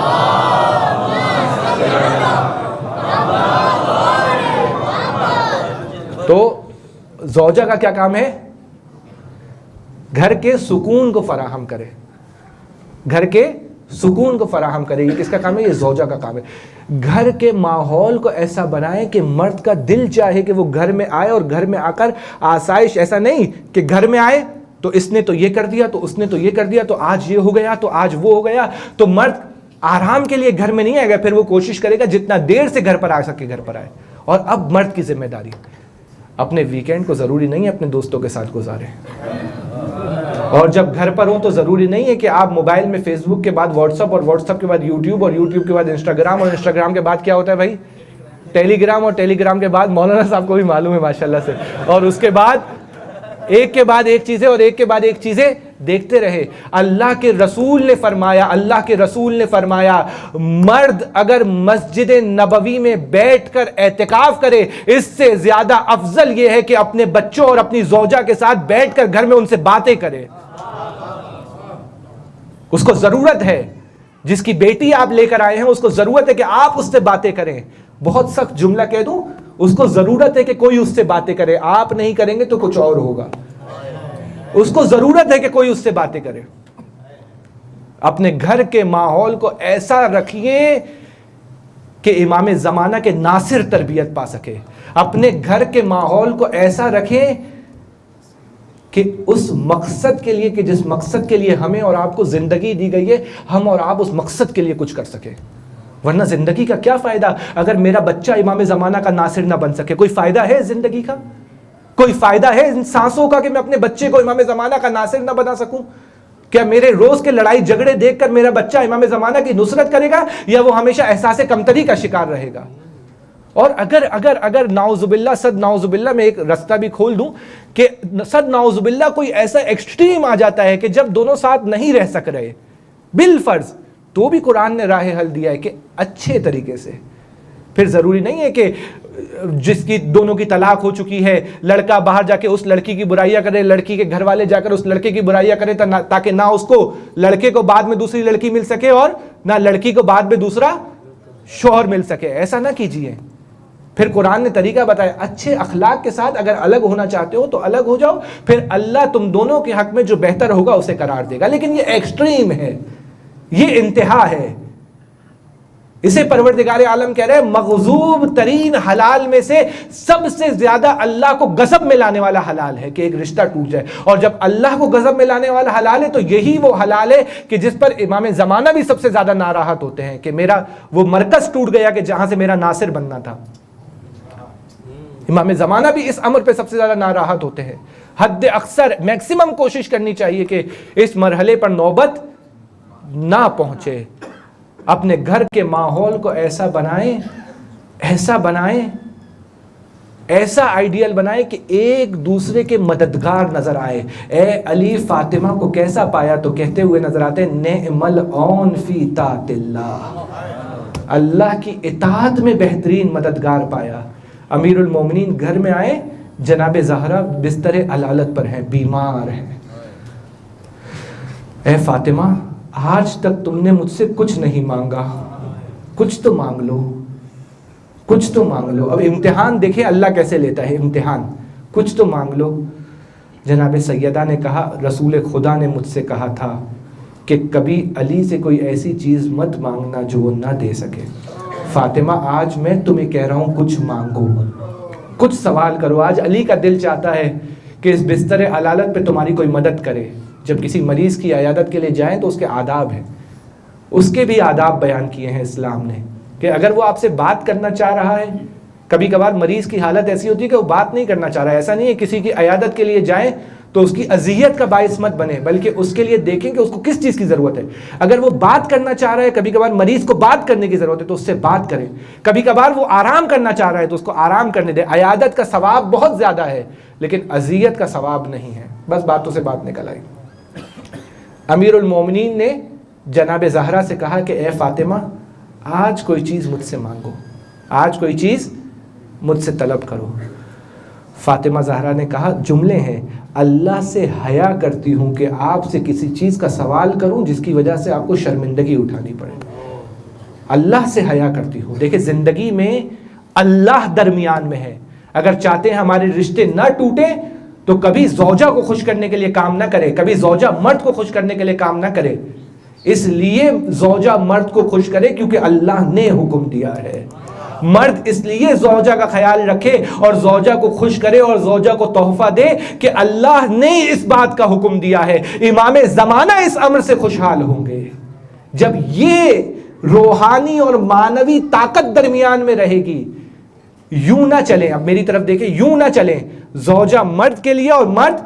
تو زوجہ کا کیا کام ہے؟ گھر کے سکون کو فراہم کرے، گھر کے سکون کو فراہم کرے۔ یہ کس کا کام ہے؟ یہ زوجہ کا کام ہے۔ گھر کے ماحول کو ایسا بنائے کہ مرد کا دل چاہے کہ وہ گھر میں آئے، اور گھر میں آ کر آسائش، ایسا نہیں کہ گھر میں آئے تو اس نے تو یہ کر دیا، تو اس نے تو یہ کر دیا، تو آج یہ ہو گیا، تو آج وہ ہو گیا۔ تو مرد آرام کے لیے گھر میں نہیں آئے گا، پھر وہ کوشش کرے گا جتنا دیر سے گھر پر آ سکے گھر پر آئے۔ اور اب مرد کی ذمہ داری، اپنے ویکینڈ کو ضروری نہیں ہے اپنے دوستوں کے ساتھ گزاریں، اور جب گھر پر ہوں تو ضروری نہیں ہے کہ آپ موبائل میں فیس بک کے بعد واٹس ایپ، اور واٹس ایپ کے بعد یوٹیوب، اور یوٹیوب کے بعد انسٹاگرام، اور انسٹاگرام کے بعد کیا ہوتا ہے بھائی؟ ٹیلی گرام، اور ٹیلی گرام کے بعد مولانا صاحب کو بھی معلوم ہے ماشاءاللہ سے، اور اس کے بعد ایک کے بعد ایک چیزیں اور ایک کے بعد ایک چیزیں دیکھتے رہے۔ اللہ کے رسول نے فرمایا، اللہ کے رسول نے فرمایا، مرد اگر مسجد نبوی میں بیٹھ کر اعتکاف کرے، اس سے زیادہ افضل یہ ہے کہ اپنے بچوں اور اپنی زوجہ کے ساتھ بیٹھ کر گھر میں ان سے باتیں کرے۔ اس کو ضرورت ہے، جس کی بیٹی آپ لے کر آئے ہیں اس کو ضرورت ہے کہ آپ اس سے باتیں کریں۔ بہت سخت جملہ کہہ دوں، اس کو ضرورت ہے کہ کوئی اس سے باتیں کرے۔ آپ نہیں کریں گے تو کچھ اور ہوگا۔ اس کو ضرورت ہے کہ کوئی اس سے باتیں کرے۔ اپنے گھر کے ماحول کو ایسا رکھیے کہ امام زمانہ کے ناصر تربیت پا سکے۔ اپنے گھر کے ماحول کو ایسا رکھیں کہ اس مقصد کے لیے، کہ جس مقصد کے لیے ہمیں اور آپ کو زندگی دی گئی ہے، ہم اور آپ اس مقصد کے لیے کچھ کر سکیں۔ ورنہ زندگی کا کیا فائدہ اگر میرا بچہ امام زمانہ کا ناصر نہ بن سکے؟ کوئی فائدہ ہے زندگی کا؟ کوئی فائدہ ہے ان سانسوں کا کہ میں اپنے بچے کو امام زمانہ کا ناصر نہ بنا سکوں؟ کیا میرے روز کے لڑائی جھگڑے دیکھ کر میرا بچہ امام زمانہ کی نصرت کرے گا، یا وہ ہمیشہ احساس کمتری کا شکار رہے گا؟ اور اگر نعوذ باللہ، صد نعوذ باللہ، میں ایک رستہ بھی کھول دوں کہ صد نعوذ باللہ کوئی ایسا ایکسٹریم آ جاتا ہے کہ جب دونوں ساتھ نہیں رہ سک رہے بالفرض، تو بھی قرآن نے راہ حل دیا ہے کہ اچھے طریقے سے۔ پھر ضروری نہیں ہے کہ جس کی دونوں کی طلاق ہو چکی ہے، لڑکا باہر جا کے اس لڑکی کی برائیاں کرے، لڑکی کے گھر والے جا کر اس لڑکے کی برائیاں کرے، تاکہ نہ اس کو لڑکے کو بعد میں دوسری لڑکی مل سکے اور نہ لڑکی کو بعد میں دوسرا شوہر مل سکے۔ ایسا نہ کیجیے۔ پھر قرآن نے طریقہ بتایا، اچھے اخلاق کے ساتھ اگر الگ ہونا چاہتے ہو تو الگ ہو جاؤ، پھر اللہ تم دونوں کے حق میں جو بہتر ہوگا اسے قرار دے گا۔ لیکن یہ ایکسٹریم ہے، یہ انتہا ہے۔ اسے پروردگار عالم کہہ رہے ہیں مغضوب ترین حلال میں سے سب سے زیادہ اللہ کو غضب میں لانے والا حلال ہے کہ ایک رشتہ ٹوٹ جائے۔ اور جب اللہ کو غضب میں لانے والا حلال ہے تو یہی وہ حلال ہے کہ جس پر امام زمانہ بھی سب سے زیادہ ناراحت ہوتے ہیں کہ میرا وہ مرکز ٹوٹ گیا کہ جہاں سے میرا ناصر بننا تھا۔ امام زمانہ بھی اس امر پہ سب سے زیادہ ناراحت ہوتے ہیں۔ حد اکثر میکسیمم کوشش کرنی چاہیے کہ اس مرحلے پر نوبت نہ پہنچے۔ اپنے گھر کے ماحول کو ایسا بنائیں، ایسا آئیڈیل بنائیں کہ ایک دوسرے کے مددگار نظر آئے۔ اے علی فاطمہ کو کیسا پایا تو کہتے ہوئے نظر آتے نعم العون فی طاعت اللہ، اللہ کی اطاعت میں بہترین مددگار پایا۔ امیر المومنین گھر میں آئے، جناب زہرا بستر علالت پر ہیں، بیمار ہیں۔ اے فاطمہ آج تک تم نے مجھ سے کچھ نہیں مانگا، کچھ تو مانگ لو، کچھ تو مانگ لو۔ اب امتحان دیکھیں اللہ کیسے لیتا ہے، امتحان، کچھ تو مانگ لو۔ جناب سیدہ نے کہا رسول خدا نے مجھ سے کہا تھا کہ کبھی علی سے کوئی ایسی چیز مت مانگنا جو وہ نہ دے سکے۔ فاطمہ آج میں تمہیں کہہ رہا ہوں کچھ مانگو، کچھ سوال کرو۔ آج علی کا دل چاہتا ہے کہ اس بستر علالت پہ تمہاری کوئی مدد کرے۔ جب کسی مریض کی عیادت کے لیے جائیں تو اس کے آداب ہیں، اس کے بھی آداب بیان کیے ہیں اسلام نے کہ اگر وہ آپ سے بات کرنا چاہ رہا ہے، کبھی کبھار مریض کی حالت ایسی ہوتی ہے کہ وہ بات نہیں کرنا چاہ رہا ہے، ایسا نہیں ہے کسی کی عیادت کے لیے جائیں تو اس کی اذیت کا باعث مت بنے، بلکہ اس کے لیے دیکھیں کہ اس کو کس چیز کی ضرورت ہے۔ اگر وہ بات کرنا چاہ رہا ہے، کبھی کبھار مریض کو بات کرنے کی ضرورت ہے تو اس سے بات کریں۔ کبھی کبھار وہ آرام کرنا چاہ رہا ہے تو اس کو آرام کرنے دیں۔ عیادت کا ثواب بہت زیادہ ہے لیکن اذیت کا ثواب نہیں ہے۔ بس باتوں سے بات نکل آئی۔ امیر المومنین نے جناب زہرا سے کہا کہ اے فاطمہ آج کوئی چیز مجھ سے مانگو، آج کوئی چیز مجھ سے طلب کرو۔ فاطمہ زہرا نے کہا جملے ہیں، اللہ سے حیا کرتی ہوں کہ آپ سے کسی چیز کا سوال کروں جس کی وجہ سے آپ کو شرمندگی اٹھانی پڑے، اللہ سے حیا کرتی ہوں۔ دیکھیں زندگی میں اللہ درمیان میں ہے، اگر چاہتے ہیں ہمارے رشتے نہ ٹوٹیں تو کبھی زوجہ کو خوش کرنے کے لیے کام نہ کرے، کبھی زوجہ مرد کو خوش کرنے کے لیے کام نہ کرے، اس لیے زوجہ مرد کو خوش کرے کیونکہ اللہ نے حکم دیا ہے۔ مرد اس لیے زوجہ کا خیال رکھے اور زوجہ کو خوش کرے اور زوجہ کو تحفہ دے کہ اللہ نے اس بات کا حکم دیا ہے، امام زمانہ اس امر سے خوشحال ہوں گے۔ جب یہ روحانی اور معنوی طاقت درمیان میں رہے گی، یوں نہ چلیں، اب میری طرف دیکھیں، یوں نہ چلیں زوجہ مرد کے لیے اور مرد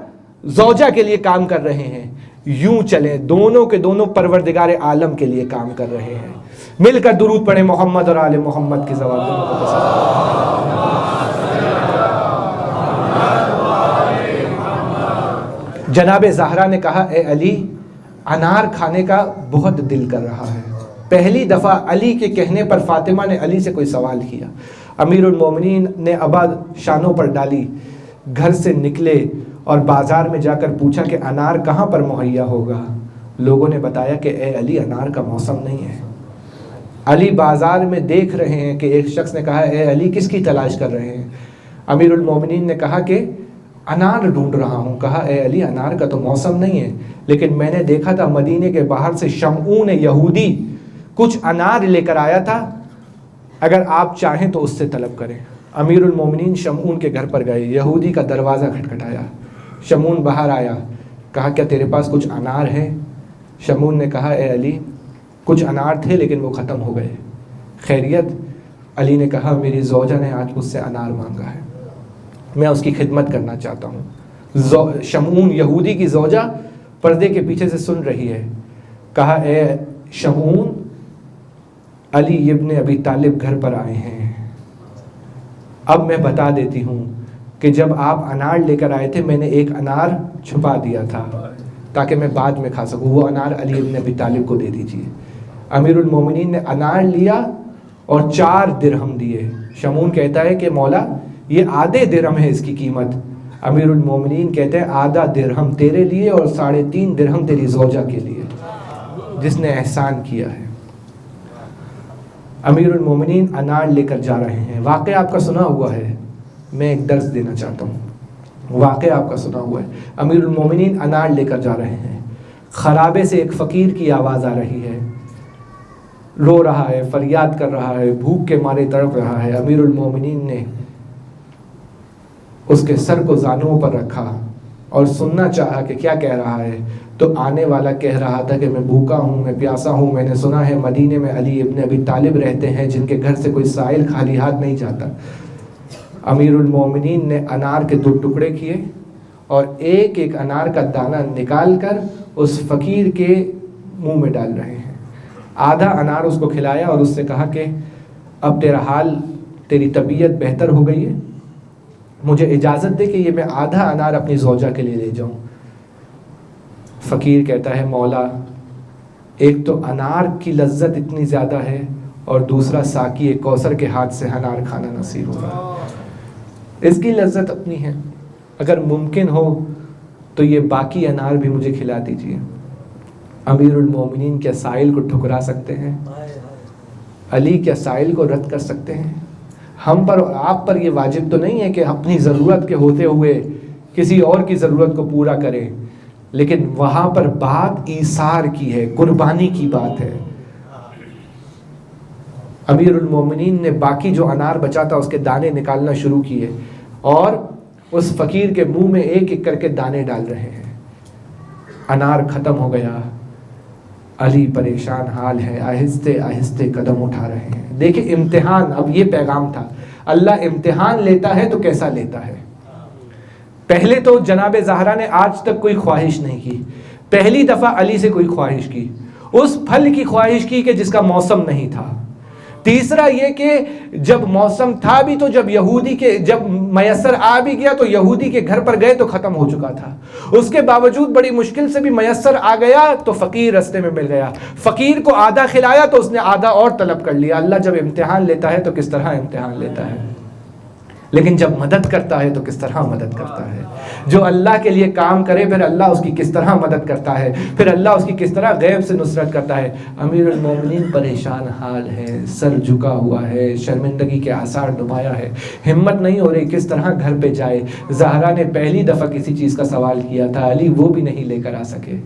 زوجہ کے لیے کام کر رہے ہیں، یوں چلیں دونوں کے دونوں پروردگار عالم کے لیے کام کر رہے ہیں۔ مل کر درود پڑھیں محمد اور آل محمد کی زبان میں۔ جناب زہرا نے کہا اے علی انار کھانے کا بہت دل کر رہا ہے۔ پہلی دفعہ علی کے کہنے پر فاطمہ نے علی سے کوئی سوال کیا۔ امیر المومنین نے ابا شانوں پر ڈالی، گھر سے نکلے اور بازار میں جا کر پوچھا کہ انار کہاں پر مہیا ہوگا۔ لوگوں نے بتایا کہ اے علی انار کا موسم نہیں ہے۔ علی بازار میں دیکھ رہے ہیں کہ ایک شخص نے کہا اے علی کس کی تلاش کر رہے ہیں؟ امیر المومنین نے کہا کہ انار ڈھونڈ رہا ہوں۔ کہا اے علی انار کا تو موسم نہیں ہے، لیکن میں نے دیکھا تھا مدینے کے باہر سے شمعون یہودی کچھ انار لے کر آیا تھا، اگر آپ چاہیں تو اس سے طلب کریں۔ امیر المومنین شمعون کے گھر پر گئے، یہودی کا دروازہ کھٹکھٹایا، شمعون باہر آیا، کہا کیا تیرے پاس کچھ انار ہے؟ شمعون نے کہا اے علی کچھ انار تھے لیکن وہ ختم ہو گئے، خیریت؟ علی نے کہا میری زوجہ نے آج مجھ سے انار مانگا ہے، میں اس کی خدمت کرنا چاہتا ہوں۔ شمعون یہودی کی زوجہ پردے کے پیچھے سے سن رہی ہے۔ کہا اے شمعون علی ابن ابی طالب گھر پر آئے ہیں، اب میں بتا دیتی ہوں کہ جب آپ انار لے کر آئے تھے میں نے ایک انار چھپا دیا تھا تاکہ میں بعد میں کھا سکوں، وہ انار علی ابن ابی طالب کو دے دیجیے۔ امیر المومنین نے انار لیا اور 4 درہم دیے۔ شمعون کہتا ہے کہ مولا یہ آدھے درہم ہے اس کی قیمت۔ امیر المومنین کہتے ہیں آدھا درہم تیرے لیے اور 3.5 درہم تیری زوجہ کے لیے جس نے احسان کیا ہے۔ امیر المومنین انار لے کر جا رہے ہیں۔ واقعہ آپ کا سنا ہوا ہے، میں ایک درس دینا چاہتا ہوں، واقعہ آپ کا سنا ہوا ہے۔ امیر المومنین انار لے کر جا رہے ہیں، خرابے سے ایک فقیر کی آواز آ رہی ہے، رو رہا ہے، فریاد کر رہا ہے، بھوک کے مارے تڑپ رہا ہے۔ امیر المومنین نے اس کے سر کو زانوں پر رکھا اور سننا چاہا کہ کیا کہہ رہا ہے، تو آنے والا کہہ رہا تھا کہ میں بھوکا ہوں، میں پیاسا ہوں، میں نے سنا ہے مدینے میں علی ابن ابی طالب رہتے ہیں جن کے گھر سے کوئی سائل خالی ہاتھ نہیں جاتا۔ امیر المومنین نے انار کے 2 ٹکڑے کیے اور ایک ایک انار کا دانہ نکال کر اس فقیر کے منہ میں ڈال رہے ہیں۔ آدھا انار اس کو کھلایا اور اس سے کہا کہ اب تیرا حال، تیری طبیعت بہتر ہو گئی ہے، مجھے اجازت دے کہ یہ میں آدھا انار اپنی زوجہ کے لیے لے جاؤں۔ فقیر کہتا ہے مولا ایک تو انار کی لذت اتنی زیادہ ہے اور دوسرا ساقی کوثر کے ہاتھ سے انار کھانا نصیب ہوگا، اس کی لذت اپنی ہے، اگر ممکن ہو تو یہ باقی انار بھی مجھے کھلا دیجیے۔ امیر المومنین کیا سائل کو ٹھکرا سکتے ہیں؟ علی کیا سائل کو رد کر سکتے ہیں؟ ہم پر اور آپ پر یہ واجب تو نہیں ہے کہ اپنی ضرورت کے ہوتے ہوئے کسی اور کی ضرورت کو پورا کریں، لیکن وہاں پر بات ایثار کی ہے، قربانی کی بات ہے۔ امیر المومنین نے باقی جو انار بچا تھا اس کے دانے نکالنا شروع کیے اور اس فقیر کے منہ میں ایک ایک کر کے دانے ڈال رہے ہیں۔ انار ختم ہو گیا، علی پریشان حال ہے، آہستہ آہستہ قدم اٹھا رہے ہیں۔ دیکھیں امتحان، اب یہ پیغام تھا، اللہ امتحان لیتا ہے تو کیسا لیتا ہے۔ پہلے تو جناب زہرا نے آج تک کوئی خواہش نہیں کی، پہلی دفعہ علی سے کوئی خواہش کی، اس پھل کی خواہش کی کہ جس کا موسم نہیں تھا، تیسرا یہ کہ جب موسم تھا بھی تو جب میسر آ بھی گیا تو یہودی کے گھر پر گئے تو ختم ہو چکا تھا. اس کے باوجود بڑی مشکل سے بھی میسر آ گیا تو فقیر رستے میں مل گیا. فقیر کو آدھا کھلایا تو اس نے آدھا اور طلب کر لیا. اللہ جب امتحان لیتا ہے تو کس طرح امتحان لیتا ہے, لیکن جب مدد کرتا ہے تو کس طرح مدد کرتا ہے. جو اللہ کے لیے کام کرے پھر اللہ اس کی کس طرح مدد کرتا ہے, پھر اللہ اس کی کس طرح غیب سے نصرت کرتا ہے. امیر المومنین پریشان حال ہے, سر جھکا ہوا ہے, شرمندگی کے آثار نمایاں ہے, ہمت نہیں ہو رہی کس طرح گھر پہ جائے. زہرا نے پہلی دفعہ کسی چیز کا سوال کیا تھا, علی وہ بھی نہیں لے کر آ سکے,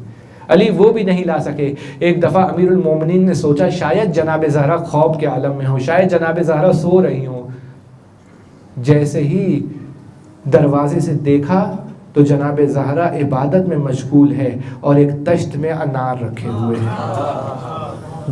علی وہ بھی نہیں لا سکے. ایک دفعہ امیر المومنین نے سوچا شاید جناب زہرا خواب کے عالم میں ہو, شاید جناب زہرا سو رہی ہوں. جیسے ہی دروازے سے دیکھا تو جناب زہرا عبادت میں مشغول ہے اور ایک تشت میں انار رکھے ہوئے ہیں.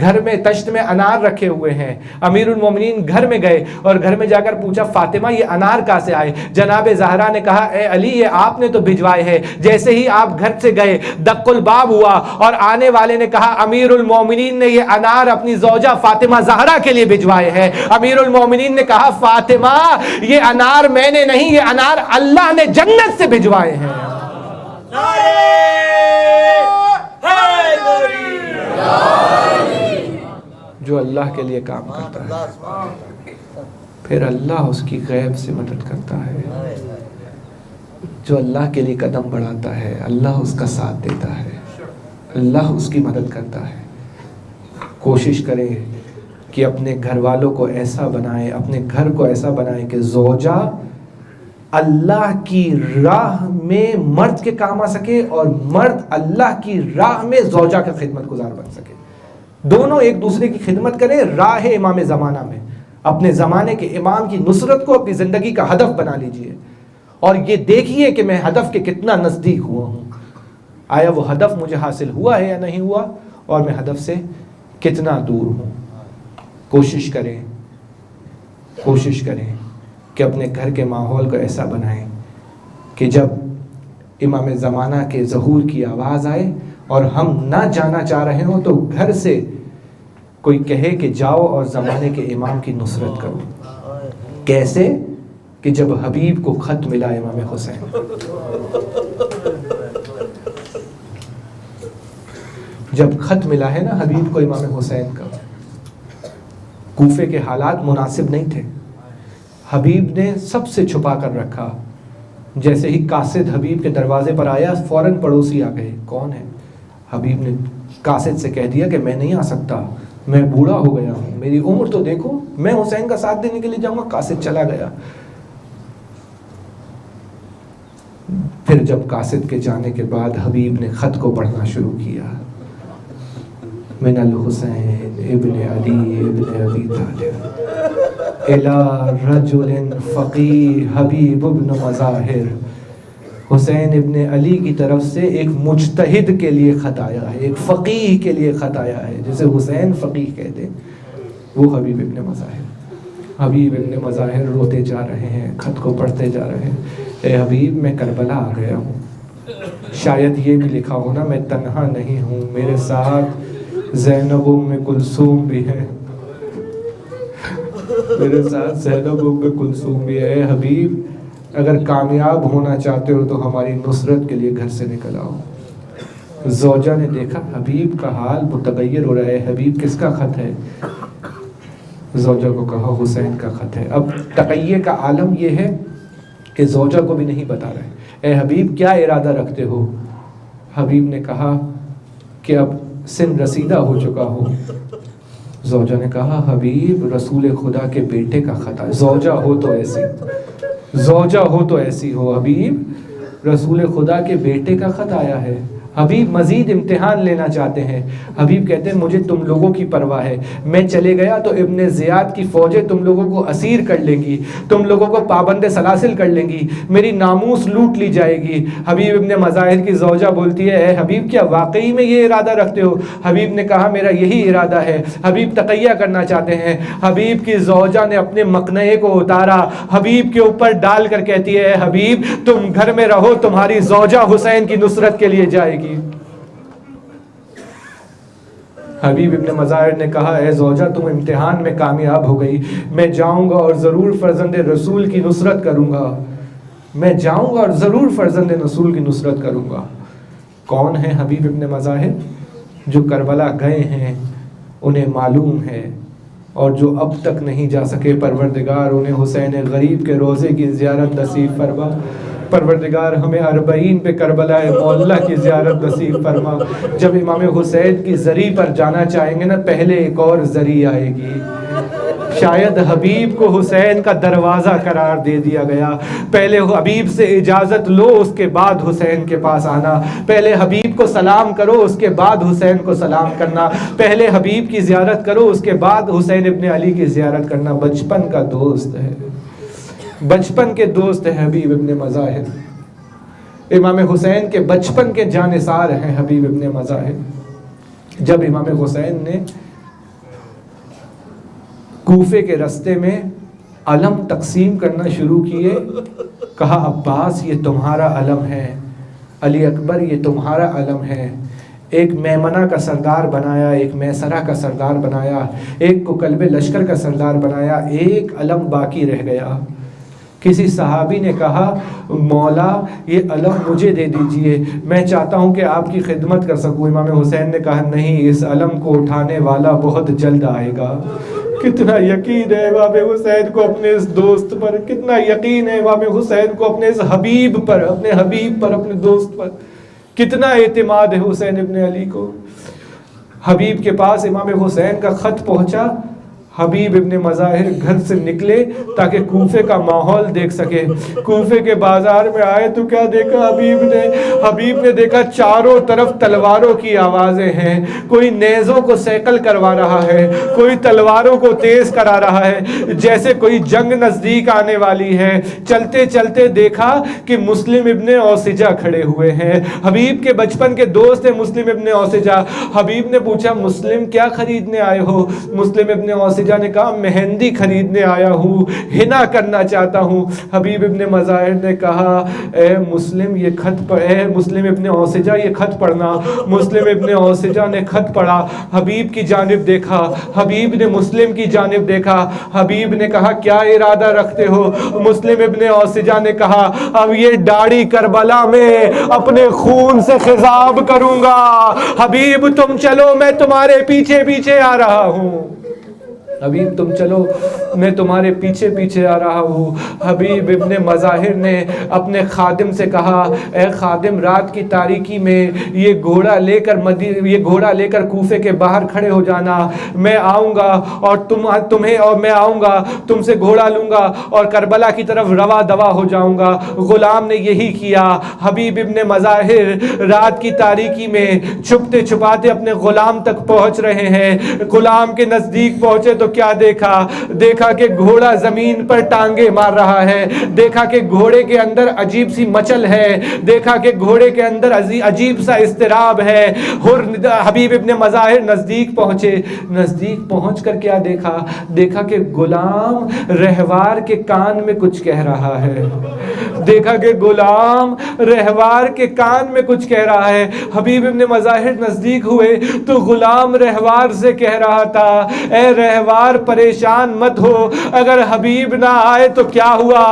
گھر میں تشت میں انار رکھے ہوئے ہیں. امیر المومنین گھر میں گئے اور گھر میں جا کر پوچھا فاطمہ یہ انار کہاں سے آئے؟ جناب زہرا نے کہا اے علی یہ آپ نے تو بھجوائے ہیں. جیسے ہی آپ گھر سے گئے دق الباب ہوا اور آنے والے نے کہا امیر المومنین نے یہ انار اپنی زوجہ فاطمہ زہرا کے لیے بھجوائے ہیں. امیر المومنین نے کہا فاطمہ یہ انار میں نے نہیں, یہ انار اللہ نے جنت سے بھجوائے ہیں. جو اللہ کے لیے کام کرتا ہے پھر اللہ اس کی غیب سے مدد کرتا ہے. جو اللہ کے لیے قدم بڑھاتا ہے اللہ اس کا ساتھ دیتا ہے, اللہ اس کی مدد کرتا ہے. کوشش کریں کہ اپنے گھر والوں کو ایسا بنائیں, اپنے گھر کو ایسا بنائیں کہ زوجہ اللہ کی راہ میں مرد کے کام آ سکے اور مرد اللہ کی راہ میں زوجہ کا خدمت گزار بن سکے. دونوں ایک دوسرے کی خدمت کریں راہ امام زمانہ میں. اپنے زمانے کے امام کی نصرت کو اپنی زندگی کا ہدف بنا لیجئے اور یہ دیکھیے کہ میں ہدف کے کتنا نزدیک ہوا ہوں. آیا وہ ہدف مجھے حاصل ہوا ہے یا نہیں ہوا, اور میں ہدف سے کتنا دور ہوں. کوشش کریں کہ اپنے گھر کے ماحول کو ایسا بنائیں کہ جب امام زمانہ کے ظہور کی آواز آئے اور ہم نہ جانا چاہ رہے ہوں تو گھر سے کوئی کہے کہ جاؤ اور زمانے کے امام کی نصرت کرو. کیسے کہ جب حبیب کو خط ملا امام حسین, جب خط ملا ہے نا حبیب کو امام حسین کا, کوفے کے حالات مناسب نہیں تھے, حبیب نے سب سے چھپا کر رکھا. جیسے ہی قاصد حبیب کے دروازے پر آیا فوراً پڑوسی آ گئے, کون ہے؟ حبیب نے قاصد سے کہہ دیا کہ میں نہیں آ سکتا, میں بوڑھا ہو گیا ہوں, میری عمر تو دیکھو, میں حسین کا ساتھ دینے کے لیے جاؤں گا. قاصد چلا گیا. پھر جب قاصد کے جانے کے بعد حبیب نے خط کو پڑھنا شروع کیا, من الحسین ابن علی ابن ابی طالب الی رجل فقیہ حبیب ابن مظاہر. حسین ابن علی کی طرف سے ایک مجتہد کے لیے خط آیا ہے, ایک فقیہ کے لیے خط آیا ہے. جسے حسین فقیہ کہتے وہ حبیب ابن مظاہر. حبیب ابن مظاہر روتے جا رہے ہیں, خط کو پڑھتے جا رہے ہیں. اے حبیب میں کربلا آ گیا ہوں, شاید یہ بھی لکھا ہونا میں تنہا نہیں ہوں, میرے ساتھ زینب ام کلثوم بھی ہے, میرے ساتھ زینب ام کلثوم بھی ہے. اے حبیب اگر کامیاب ہونا چاہتے ہو تو ہماری نصرت کے لیے گھر سے نکل آؤ. زوجہ نے دیکھا حبیب کا حال متغیر ہو رہا ہے, حبیب کس کا خط ہے؟ زوجہ کو کہا حسین کا خط ہے. اب تقیہ کا عالم یہ ہے کہ زوجہ کو بھی نہیں بتا رہے. اے حبیب کیا ارادہ رکھتے ہو؟ حبیب نے کہا کہ اب سن رسیدہ ہو چکا ہو. زوجہ نے کہا حبیب رسول خدا کے بیٹے کا خط ہے. زوجہ ہو تو ایسی ہو حبیب رسول خدا کے بیٹے کا خط آیا ہے. حبیب مزید امتحان لینا چاہتے ہیں. حبیب کہتے ہیں مجھے تم لوگوں کی پرواہ ہے, میں چلے گیا تو ابن زیاد کی فوجیں تم لوگوں کو اسیر کر لیں گی, تم لوگوں کو پابند سلاسل کر لیں گی, میری ناموس لوٹ لی جائے گی. حبیب ابن مظاہر کی زوجہ بولتی ہے اے حبیب کیا واقعی میں یہ ارادہ رکھتے ہو؟ حبیب نے کہا میرا یہی ارادہ ہے. حبیب تقیہ کرنا چاہتے ہیں. حبیب کی زوجہ نے اپنے مقنعے کو اتارا, حبیب کے اوپر ڈال کر کہتی ہے اے حبیب تم گھر میں رہو, تمہاری زوجہ حسین کی نصرت کے لیے جائے گی. حبیب ابن مظاہر نے کہا اے زوجہ تم امتحان میں کامیاب ہو گئی، میں جاؤں گا اور ضرور فرزند رسول کی نصرت کروں گا، میں جاؤں گا اور ضرور فرزند رسول کی نصرت کروں گا۔ کون ہیں حبیب ابن مظاہر؟ جو کربلا گئے ہیں انہیں معلوم ہے، اور جو اب تک نہیں جا سکے پروردگار انہیں حسین غریب کے روزے کی زیارت نصیب فرما۔ پروردگار ہمیں 40 پہ کربلا معلیٰ کی زیارت نصیب فرما۔ جب امام حسین کی زری پر جانا چاہیں گے نا، پہلے ایک اور زری آئے گی۔ شاید حبیب کو حسین کا دروازہ قرار دے دیا گیا، پہلے حبیب سے اجازت لو اس کے بعد حسین کے پاس آنا، پہلے حبیب کو سلام کرو اس کے بعد حسین کو سلام کرنا، پہلے حبیب کی زیارت کرو اس کے بعد حسین ابن علی کی زیارت کرنا۔ بچپن کا دوست ہے، بچپن کے دوست ہیں حبیب ابن مظاہر، امام حسین کے بچپن کے جانثار ہیں حبیب ابن مظاہر۔ جب امام حسین نے کوفے کے رستے میں علم تقسیم کرنا شروع کیے، کہا عباس یہ تمہارا علم ہے، علی اکبر یہ تمہارا علم ہے۔ ایک میمنہ کا سردار بنایا، ایک میسرہ کا سردار بنایا، ایک کو کلب لشکر کا سردار بنایا، ایک علم باقی رہ گیا۔ کسی صحابی نے کہا مولا یہ علم مجھے دے دیجئے، میں چاہتا ہوں کہ آپ کی خدمت کر سکوں۔ امام حسین نے کہا نہیں، اس علم کو اٹھانے والا بہت جلد آئے گا۔ کتنا یقین ہے امام حسین کو اپنے اس دوست پر، کتنا یقین ہے امام حسین کو اپنے اس حبیب پر، اپنے حبیب پر، اپنے دوست پر، کتنا اعتماد ہے حسین ابن علی کو۔ حبیب کے پاس امام حسین کا خط پہنچا، حبیب ابن مظاہر گھر سے نکلے تاکہ کوفے کا ماحول دیکھ سکے۔ کوفے کے بازار میں آئے تو کیا دیکھا حبیب نے دیکھا چاروں طرف تلواروں کی آوازیں ہیں، کوئی نیزوں کو سیکل کروا رہا ہے، کوئی تلواروں کو تیز کرا رہا ہے، جیسے کوئی جنگ نزدیک آنے والی ہے۔ چلتے چلتے دیکھا کہ مسلم ابن اوسجہ کھڑے ہوئے ہیں، حبیب کے بچپن کے دوست ہیں مسلم ابن اوسجہ۔ حبیب نے پوچھا مسلم کیا خریدنے آئے ہو؟ مسلم ابن اوسجہ نے کہا مہندی خریدنے آیا ہوں، ہنا کرنا چاہتا ہوں۔ حبیب ابن مظاہر نے کہا اے مسلم یہ خط پڑھ، اے مسلم ابن اوسجہ یہ خط پڑھنا۔ مسلم ابن اوسجہ نے خط پڑھا، حبیب کی جانب دیکھا، حبیب نے مسلم کی جانب دیکھا۔ حبیب نے کہا کیا ارادہ رکھتے ہو؟ مسلم ابن اوسجہ نے کہا اب یہ داڑھی کربلا میں اپنے خون سے خضاب کروں گا۔ حبیب تم چلو میں تمہارے پیچھے پیچھے آ رہا ہوں، حبیب تم چلو میں تمہارے پیچھے پیچھے آ رہا ہوں۔ حبیب ابن مظاہر نے اپنے خادم سے کہا اے خادم رات کی تاریکی میں یہ گھوڑا لے کر کوفے کے باہر کھڑے ہو جانا، میں آؤں گا اور میں آؤں گا تم سے گھوڑا لوں گا اور کربلا کی طرف روا دوا ہو جاؤں گا۔ غلام نے یہی کیا۔ حبیب ابن مظاہر رات کی تاریکی میں چھپتے چھپاتے اپنے غلام تک پہنچ رہے ہیں۔ غلام کے نزدیک پہنچے تو کیا دیکھا کہ گھوڑا زمین پر ٹانگے مار رہا ہے، دیکھا کہ گھوڑے کے اندر عجیب سی مچل ہے، دیکھا کہ گھوڑے کے اندر عجیب سا اضطراب ہے۔ حبیب ابن مظاہر نزدیک پہنچے، نزدیک پہنچ کر کیا دیکھا کہ غلام رہوار کے کان میں کچھ کہہ رہا ہے، دیکھا کہ غلام رہوار کے کان میں کچھ کہہ رہا ہے۔ حبیب ابن مظاہر نزدیک ہوئے تو غلام رہوار سے کہہ رہا تھا اے رہوار پریشان مت ہو، اگر حبیب نہ آئے تو کیا ہوا،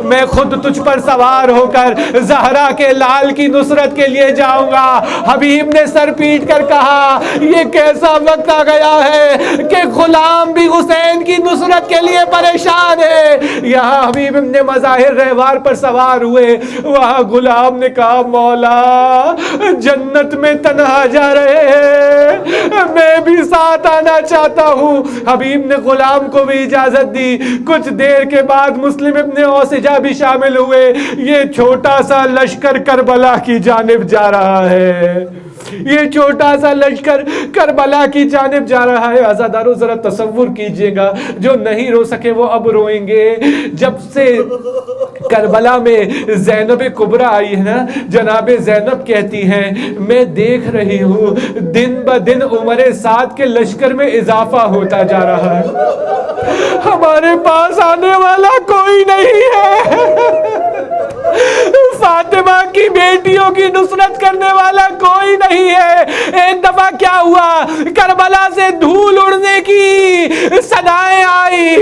میں خود تجھ پر سوار ہو کر زہرا کے لال کی نصرت کے لیے جاؤں گا۔ حبیب نے سر پیٹ کر کہا یہ کیسا وقت آ گیا ہے کہ غلام بھی حسین کی نصرت کے لیے پریشان ہے۔ یہاں حبیب ابن مظاہر رہوار پر سوار ہوئے، وہاں غلام نے کہا مولا جنت میں تنہا جا رہے ہیں، میں بھی ساتھ آنا چاہتا ہوں۔ حبیب نے غلام کو بھی اجازت دی۔ کچھ دیر کے بعد مسلم ابن اوسجہ بھی شامل ہوئے۔ یہ چھوٹا سا لشکر کربلا کی جانب جا رہا ہے، یہ چھوٹا سا لشکر کربلا کی جانب جا رہا ہے۔ عزادارو ذرا تصور کیجئے گا، جو نہیں رو سکے وہ اب روئیں گے۔ جب سے کربلا میں زینب کبریٰ آئی ہے نا، جناب زینب کہتی ہیں میں دیکھ رہی ہوں دن بدن عمر سعد کے لشکر میں اضافہ ہوتا جا رہا ہے، ہمارے پاس آنے والا کوئی نہیں ہے۔ فاطمہ کی بیٹیوں کی نصرت کرنے والا کوئی نہیں ہے۔ ایک دفعہ کیا ہوا، کربلا سے دھول اڑنے کی صدائیں آئی،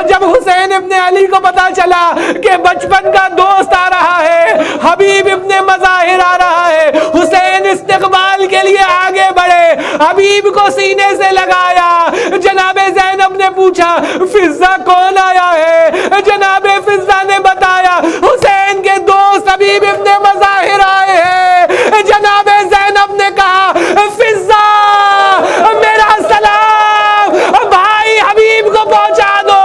جب حسین ابن علی کو پتا چلا کہ بچپن کا دوست آ رہا ہے، حبیب ابن مظاہر آ رہا ہے، حسین استقبال کے لیے آگے بڑھے، حبیب کو سینے سے لگایا۔ جناب زینب نے پوچھا فضہ کون آیا ہے؟ جناب فضہ نے بتایا حسین کے دوست حبیب ابن مظاہر آئے ہیں۔ جناب زینب نے کہا فضہ میرا سلام بھائی حبیب کو پہنچا دو۔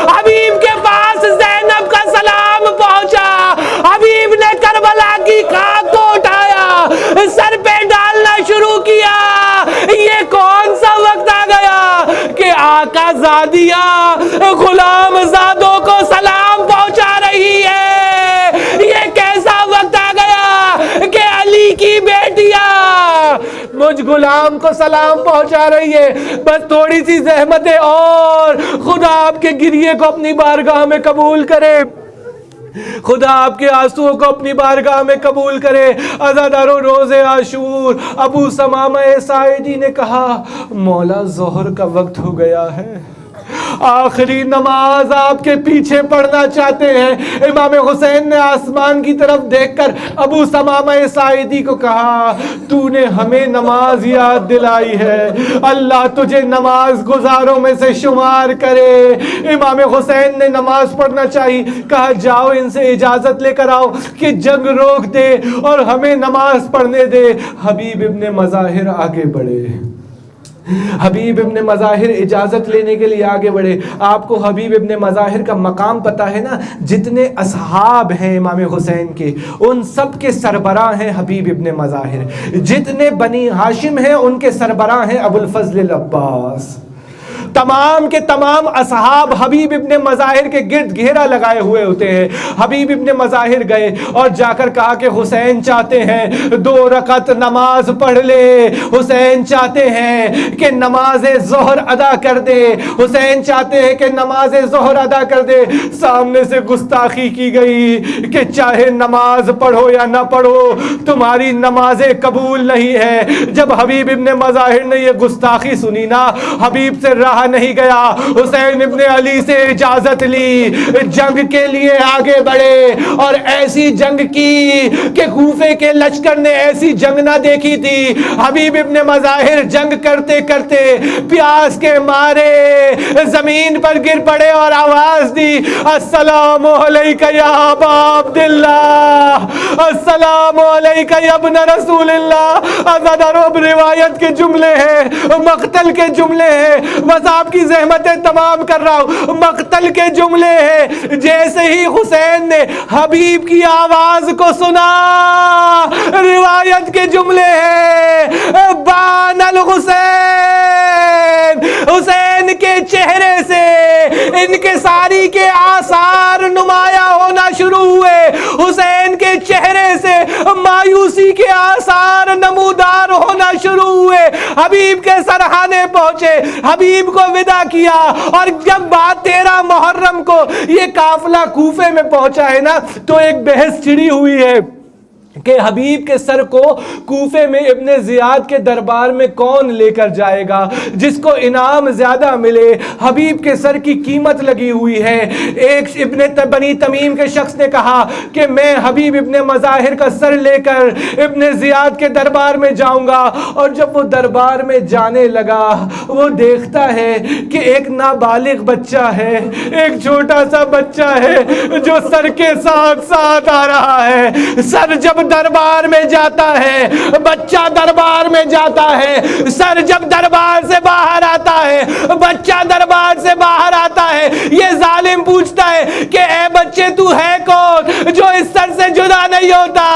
حبیب کے پاس زینب کا سلام پہنچا، حبیب نے کربلا کی خاک کو اٹھایا، سر پہ ڈالنا شروع کیا۔ یہ کون سا وقت آ گیا کہ آقا زادیاں غلام زادوں کو سلام پہنچا رہی ہے؟ یہ کیسا وقت آ گیا کہ علی کی بیٹیاں مجھ غلام کو سلام پہنچا رہی ہے؟ بس تھوڑی سی زحمت ہے اور خدا آپ کے گریے کو اپنی بارگاہ میں قبول کرے، خدا آپ کے آنسوؤں کو اپنی بارگاہ میں قبول کرے۔ عزادارو روز عاشور ابو ثمامہ ساعدی نے کہا مولا ظہر کا وقت ہو گیا ہے، آخری نماز آپ کے پیچھے پڑھنا چاہتے ہیں۔ امام حسین نے آسمان کی طرف دیکھ کر ابو ثمامہ ساعدی کو کہا تو نے ہمیں نماز یاد دلائی ہے، اللہ تجھے نماز گزاروں میں سے شمار کرے۔ امام حسین نے نماز پڑھنا چاہی، کہا جاؤ ان سے اجازت لے کر آؤ کہ جنگ روک دے اور ہمیں نماز پڑھنے دے۔ حبیب ابن مظاہر آگے بڑھے، حبیب ابن مظاہر اجازت لینے کے لیے آگے بڑھے۔ آپ کو حبیب ابن مظاہر کا مقام پتہ ہے نا؟ جتنے اصحاب ہیں امام حسین کے ان سب کے سربراہ ہیں حبیب ابن مظاہر، جتنے بنی ہاشم ہیں ان کے سربراہ ہیں ابو الفضل العباس۔ تمام کے تمام اصحاب حبیب ابن مظاہر کے گرد گھیرا لگائے ہوئے ہوتے ہیں۔ حبیب ابن مظاہر گئے اور جا کر کہا کہ حسین چاہتے ہیں 2 رکعت نماز پڑھ لے، حسین چاہتے ہیں کہ نماز ظہر ادا کر دے، حسین چاہتے ہیں کہ نماز ظہر ادا کر دے۔ سامنے سے گستاخی کی گئی کہ چاہے نماز پڑھو یا نہ پڑھو تمہاری نمازیں قبول نہیں ہے۔ جب حبیب ابن مظاہر نے یہ گستاخی سنی نا، حبیب سے رہا نہیں گیا، حسین ابن علی سے اجازت لی، جنگ کے لیے آگے بڑھے اور ایسی جنگ کی کہ کوفے کے لشکر نے ایسی جنگ نہ دیکھی تھی۔ حبیب ابن مظاہر جنگ کرتے کرتے پیاس کے مارے زمین پر گر پڑے اور آواز دی السلام علیکہ یا ابا عبداللہ، السلام علیکہ یا ابن رسول اللہ۔ عزادارو روایت کے جملے ہیں، مقتل کے جملے ہیں، بس آپ کی زحمتیں تمام کر رہا ہوں۔ مقتل کے جملے ہیں، جیسے ہی حسین نے حبیب کی آواز کو سنا، روایت کے جملے ہیں بان الحسین، حسین کے چہرے سے انکساری کے آثار نمایاں ہونا شروع ہوئے، حسین کے چہرے سے مایوسی کے آثار نمودار ہونا شروع ہوئے۔ حبیب کے سرحانے پہنچے، حبیب کو ودا کیا، اور جب بعد 13 محرم کو یہ قافلہ کوفے میں پہنچا ہے نا تو ایک بحث چھڑی ہوئی ہے کہ حبیب کے سر کو کوفے میں ابن زیاد کے دربار میں کون لے کر جائے گا، جس کو انعام زیادہ ملے۔ حبیب کے سر کی قیمت لگی ہوئی ہے۔ ایک ابن بنی تمیم کے شخص نے کہا کہ میں حبیب ابن مظاہر کا سر لے کر ابن زیاد کے دربار میں جاؤں گا، اور جب وہ دربار میں جانے لگا وہ دیکھتا ہے کہ ایک نابالغ بچہ ہے، ایک چھوٹا سا بچہ ہے جو سر کے ساتھ ساتھ آ رہا ہے۔ سر جب دربار میں جاتا ہے، بچہ دربار میں جاتا ہے، سر جب دربار سے باہر آتا ہے، بچہ دربار سے باہر آتا ہے، یہ ظالم پوچھتا ہے کہ اے بچے تو ہے کون جو اس سر سے جدا نہیں ہوتا؟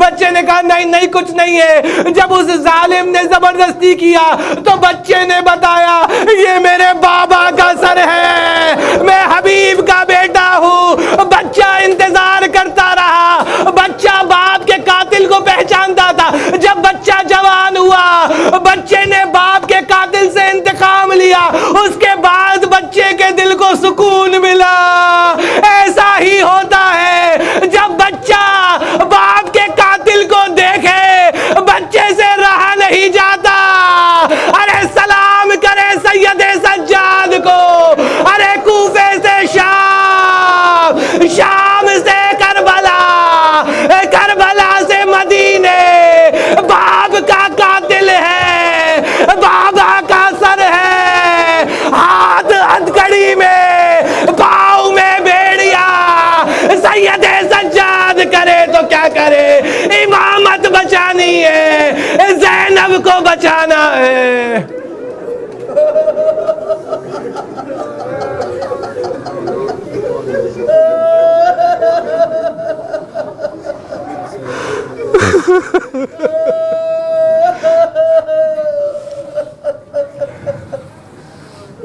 بچے نے کہا نہیں نہیں کچھ نہیں ہے۔ جب اس ظالم نے زبردستی کیا تو بچے نے بتایا یہ میرے بابا کا سر ہے، میں حبیب کا بیٹا ہوں۔ بچہ انتظار کرتا رہا، بچہ باپ کے قاتل کو پہچانتا تھا۔ جب بچہ جوان ہوا، بچے نے باپ کے قاتل سے انتقام لیا، اس کے بعد بچے کے دل کو سکون ملا۔ ایسا ہی ہوتا ہے جب بچہ باپ زینب کو بچانا ہے.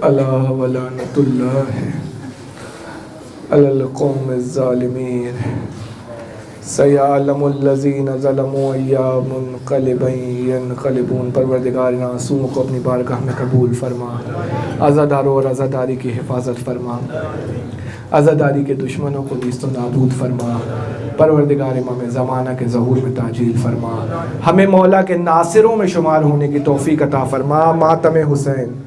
اللہ ولعنت اللہ علی القوم الظالمین. سیعلم الذین ظلموا ایا منقلب ینقلبون. پروردگار معصوم کو اپنی بارگاہ میں قبول فرما، عزاداروں اور عزاداری کی حفاظت فرما، عزاداری کے دشمنوں کو نیست و نابود فرما. پروردگار امام زمانہ کے ظہور میں تعجیل فرما. ہمیں مولا کے ناصروں میں شمار ہونے کی توفیق عطا فرما. ماتم حسین.